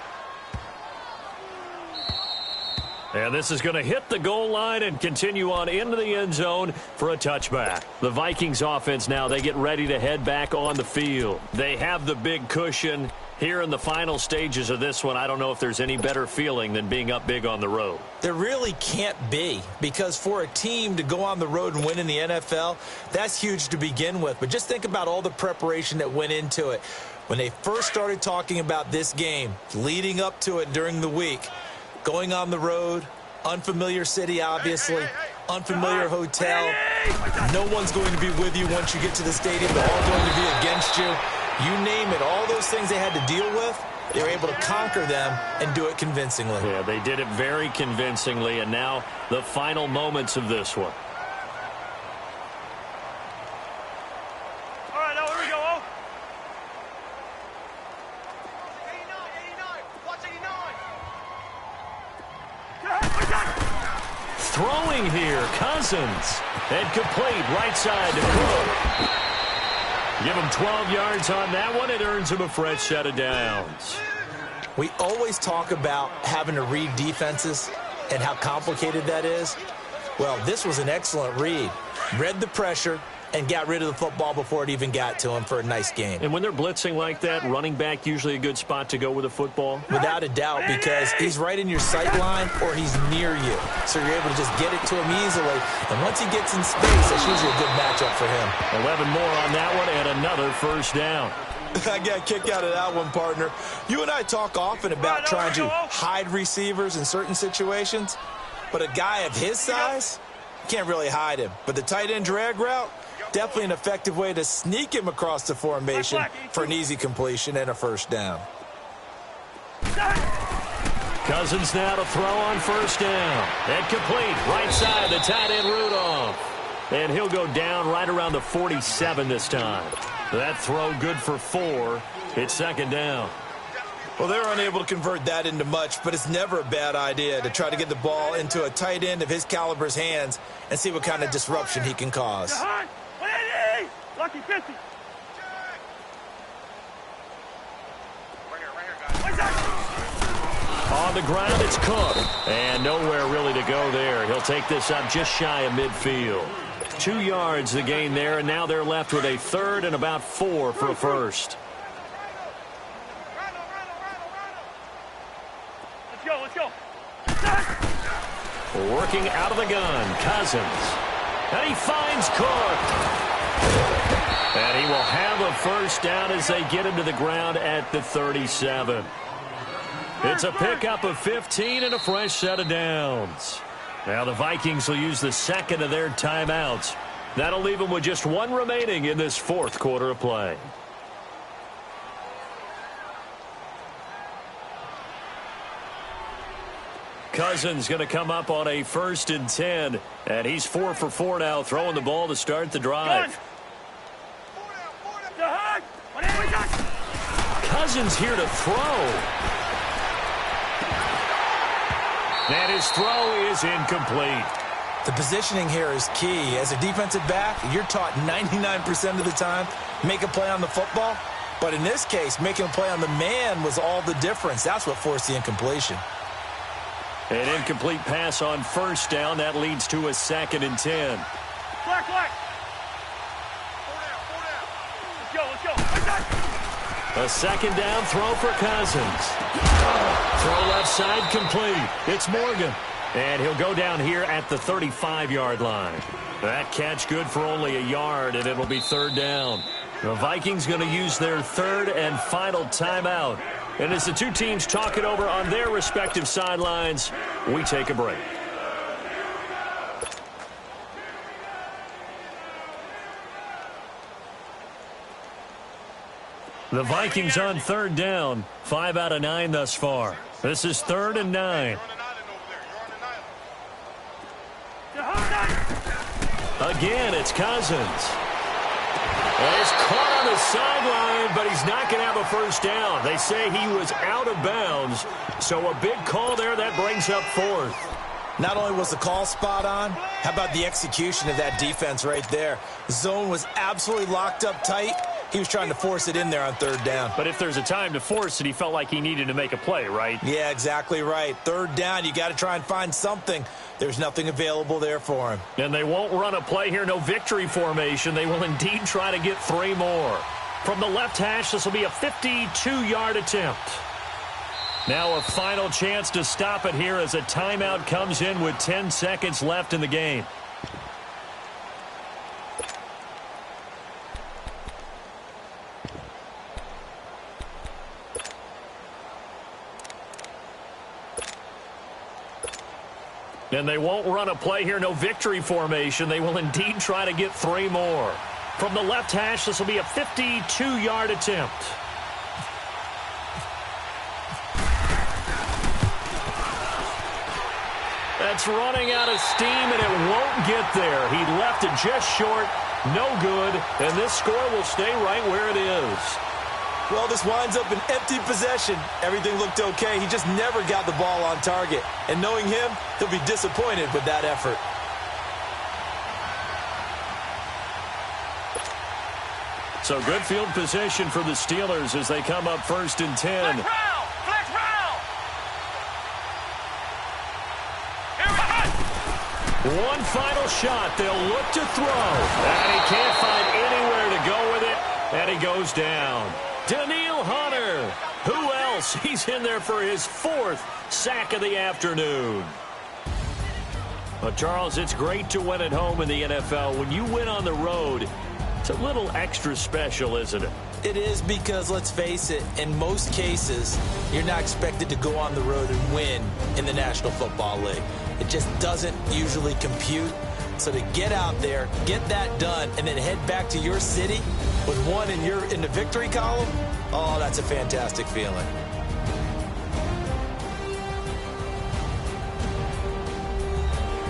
And this is going to hit the goal line and continue on into the end zone for a touchback. The Vikings offense now, they get ready to head back on the field. They have the big cushion. Here in the final stages of this one, I don't know if there's any better feeling than being up big on the road. There really can't be, because for a team to go on the road and win in the NFL, that's huge to begin with. But just think about all the preparation that went into it. When they first started talking about this game, leading up to it during the week, going on the road, unfamiliar city, obviously, unfamiliar hotel. No one's going to be with you once you get to the stadium. They're all going to be against you. You name it, all those things they had to deal with, they were able to conquer them and do it convincingly. Yeah, they did it very convincingly, and now the final moments of this one. All right, now here we go, oh. 89, watch 89. Throwing here, Cousins. And complete, right side to Cook. Give him 12 yards on that one. It earns him a fresh set of downs. We always talk about having to read defenses and how complicated that is. Well, this was an excellent read. Read the pressure and got rid of the football before it even got to him for a nice game. And when they're blitzing like that, running back usually a good spot to go with a football? Without a doubt, because he's right in your sight line or he's near you. So you're able to just get it to him easily. And once he gets in space, that's usually a good matchup for him. 11 more on that one and another first down. I got a kick out of that one, partner. You and I talk often about trying to hide receivers in certain situations. But a guy of his size, can't really hide him. But the tight end drag route, definitely an effective way to sneak him across the formation for an easy completion and a first down. Cousins now to throw on first down. And complete. Right side, the tight end Rudolph. And he'll go down right around the 47 this time. That throw good for 4. It's second down. Well, they're unable to convert that into much, but it's never a bad idea to try to get the ball into a tight end of his caliber's hands and see what kind of disruption he can cause. Lucky 50. On the ground, it's Cook. And nowhere really to go there. He'll take this up just shy of midfield. 2 yards the gain there, and now they're left with a third and about 4 for a first. Let's go. Working out of the gun, Cousins. And he finds Cook. And he will have a first down as they get him to the ground at the 37. It's a pickup of 15 and a fresh set of downs. Now the Vikings will use the second of their timeouts. That'll leave them with just 1 remaining in this 4th quarter of play. Cousins going to come up on a 1st and 10. And he's 4 for 4 now, throwing the ball to start the drive. Cousins here to throw. And his throw is incomplete. The positioning here is key. As a defensive back, you're taught 99% of the time, make a play on the football. But in this case, making a play on the man was all the difference. That's what forced the incompletion. An incomplete pass on first down. That leads to a 2nd and 10. Black. 4 down. Let's go. A second down throw for Cousins. Throw left side complete. It's Morgan. And he'll go down here at the 35-yard line. That catch good for only a yard, and it'll be third down. The Vikings going to use their third and final timeout. And as the two teams talk it over on their respective sidelines, we take a break. The Vikings on third down, 5 out of 9 thus far. This is 3rd and 9. Again, it's Cousins. He's caught on the sideline, but he's not going to have a first down. They say he was out of bounds, so a big call there that brings up 4th. Not only was the call spot on, how about the execution of that defense right there? The zone was absolutely locked up tight. He was trying to force it in there on 3rd down. But if there's a time to force it, he felt like he needed to make a play, right? Yeah, exactly right. 3rd down, you got to try and find something. There's nothing available there for him. And they won't run a play here, no victory formation. They will indeed try to get 3 more. From the left hash, this will be a 52-yard attempt. Now a final chance to stop it here as a timeout comes in with 10 seconds left in the game. And they won't run a play here, no victory formation. They will indeed try to get 3 more. From the left hash, this will be a 52-yard attempt. That's running out of steam, and it won't get there. He left it just short, no good, and this score will stay right where it is. Well, this winds up an empty possession. Everything looked okay. He just never got the ball on target. And knowing him, he'll be disappointed with that effort. So good field position for the Steelers as they come up 1st and 10. Flex route! Here we go! One final shot. They'll look to throw. And he can't find anywhere to go with it. And he goes down. Daniil Hunter. Who else? He's in there for his 4th sack of the afternoon. Well, Charles, it's great to win at home in the NFL. When you win on the road, it's a little extra special, isn't it? It is because, let's face it, in most cases, you're not expected to go on the road and win in the National Football League. It just doesn't usually compute. So to get out there, get that done, and then head back to your city with one in the victory column, oh, that's a fantastic feeling.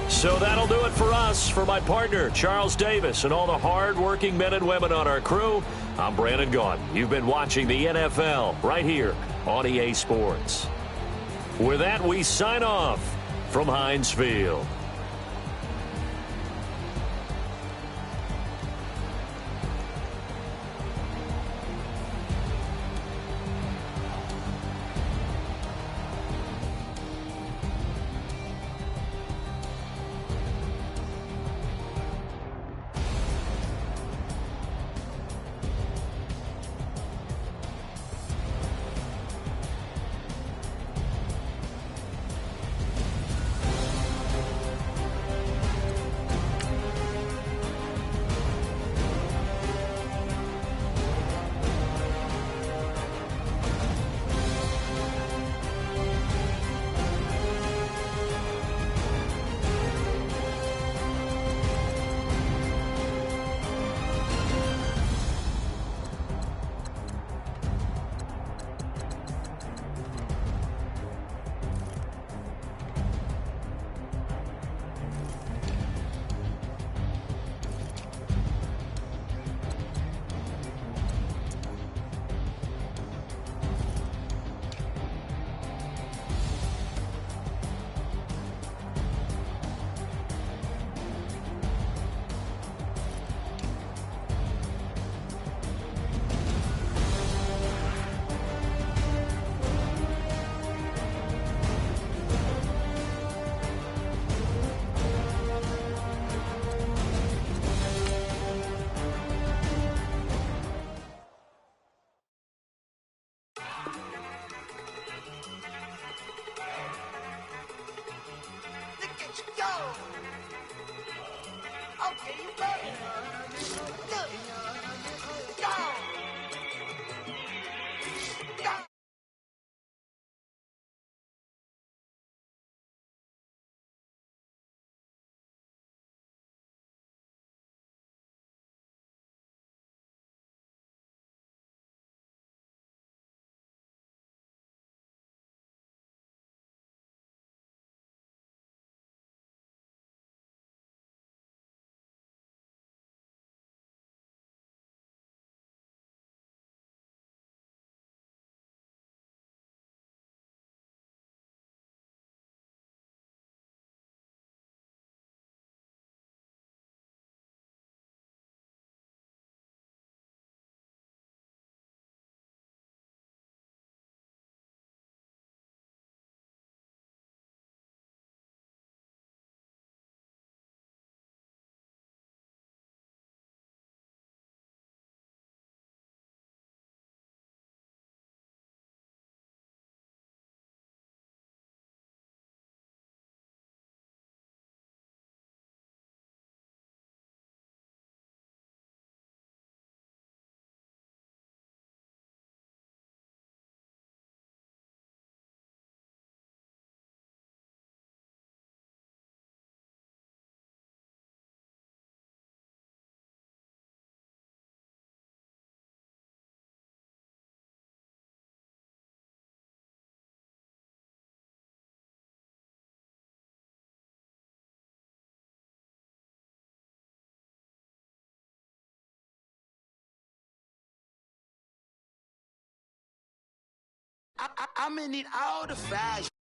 So that'll do it for us. For my partner, Charles Davis, and all the hard-working men and women on our crew, I'm Brandon Gaudin. You've been watching the NFL right here on EA Sports. With that, we sign off from Heinz Field. I'ma need all the fashion.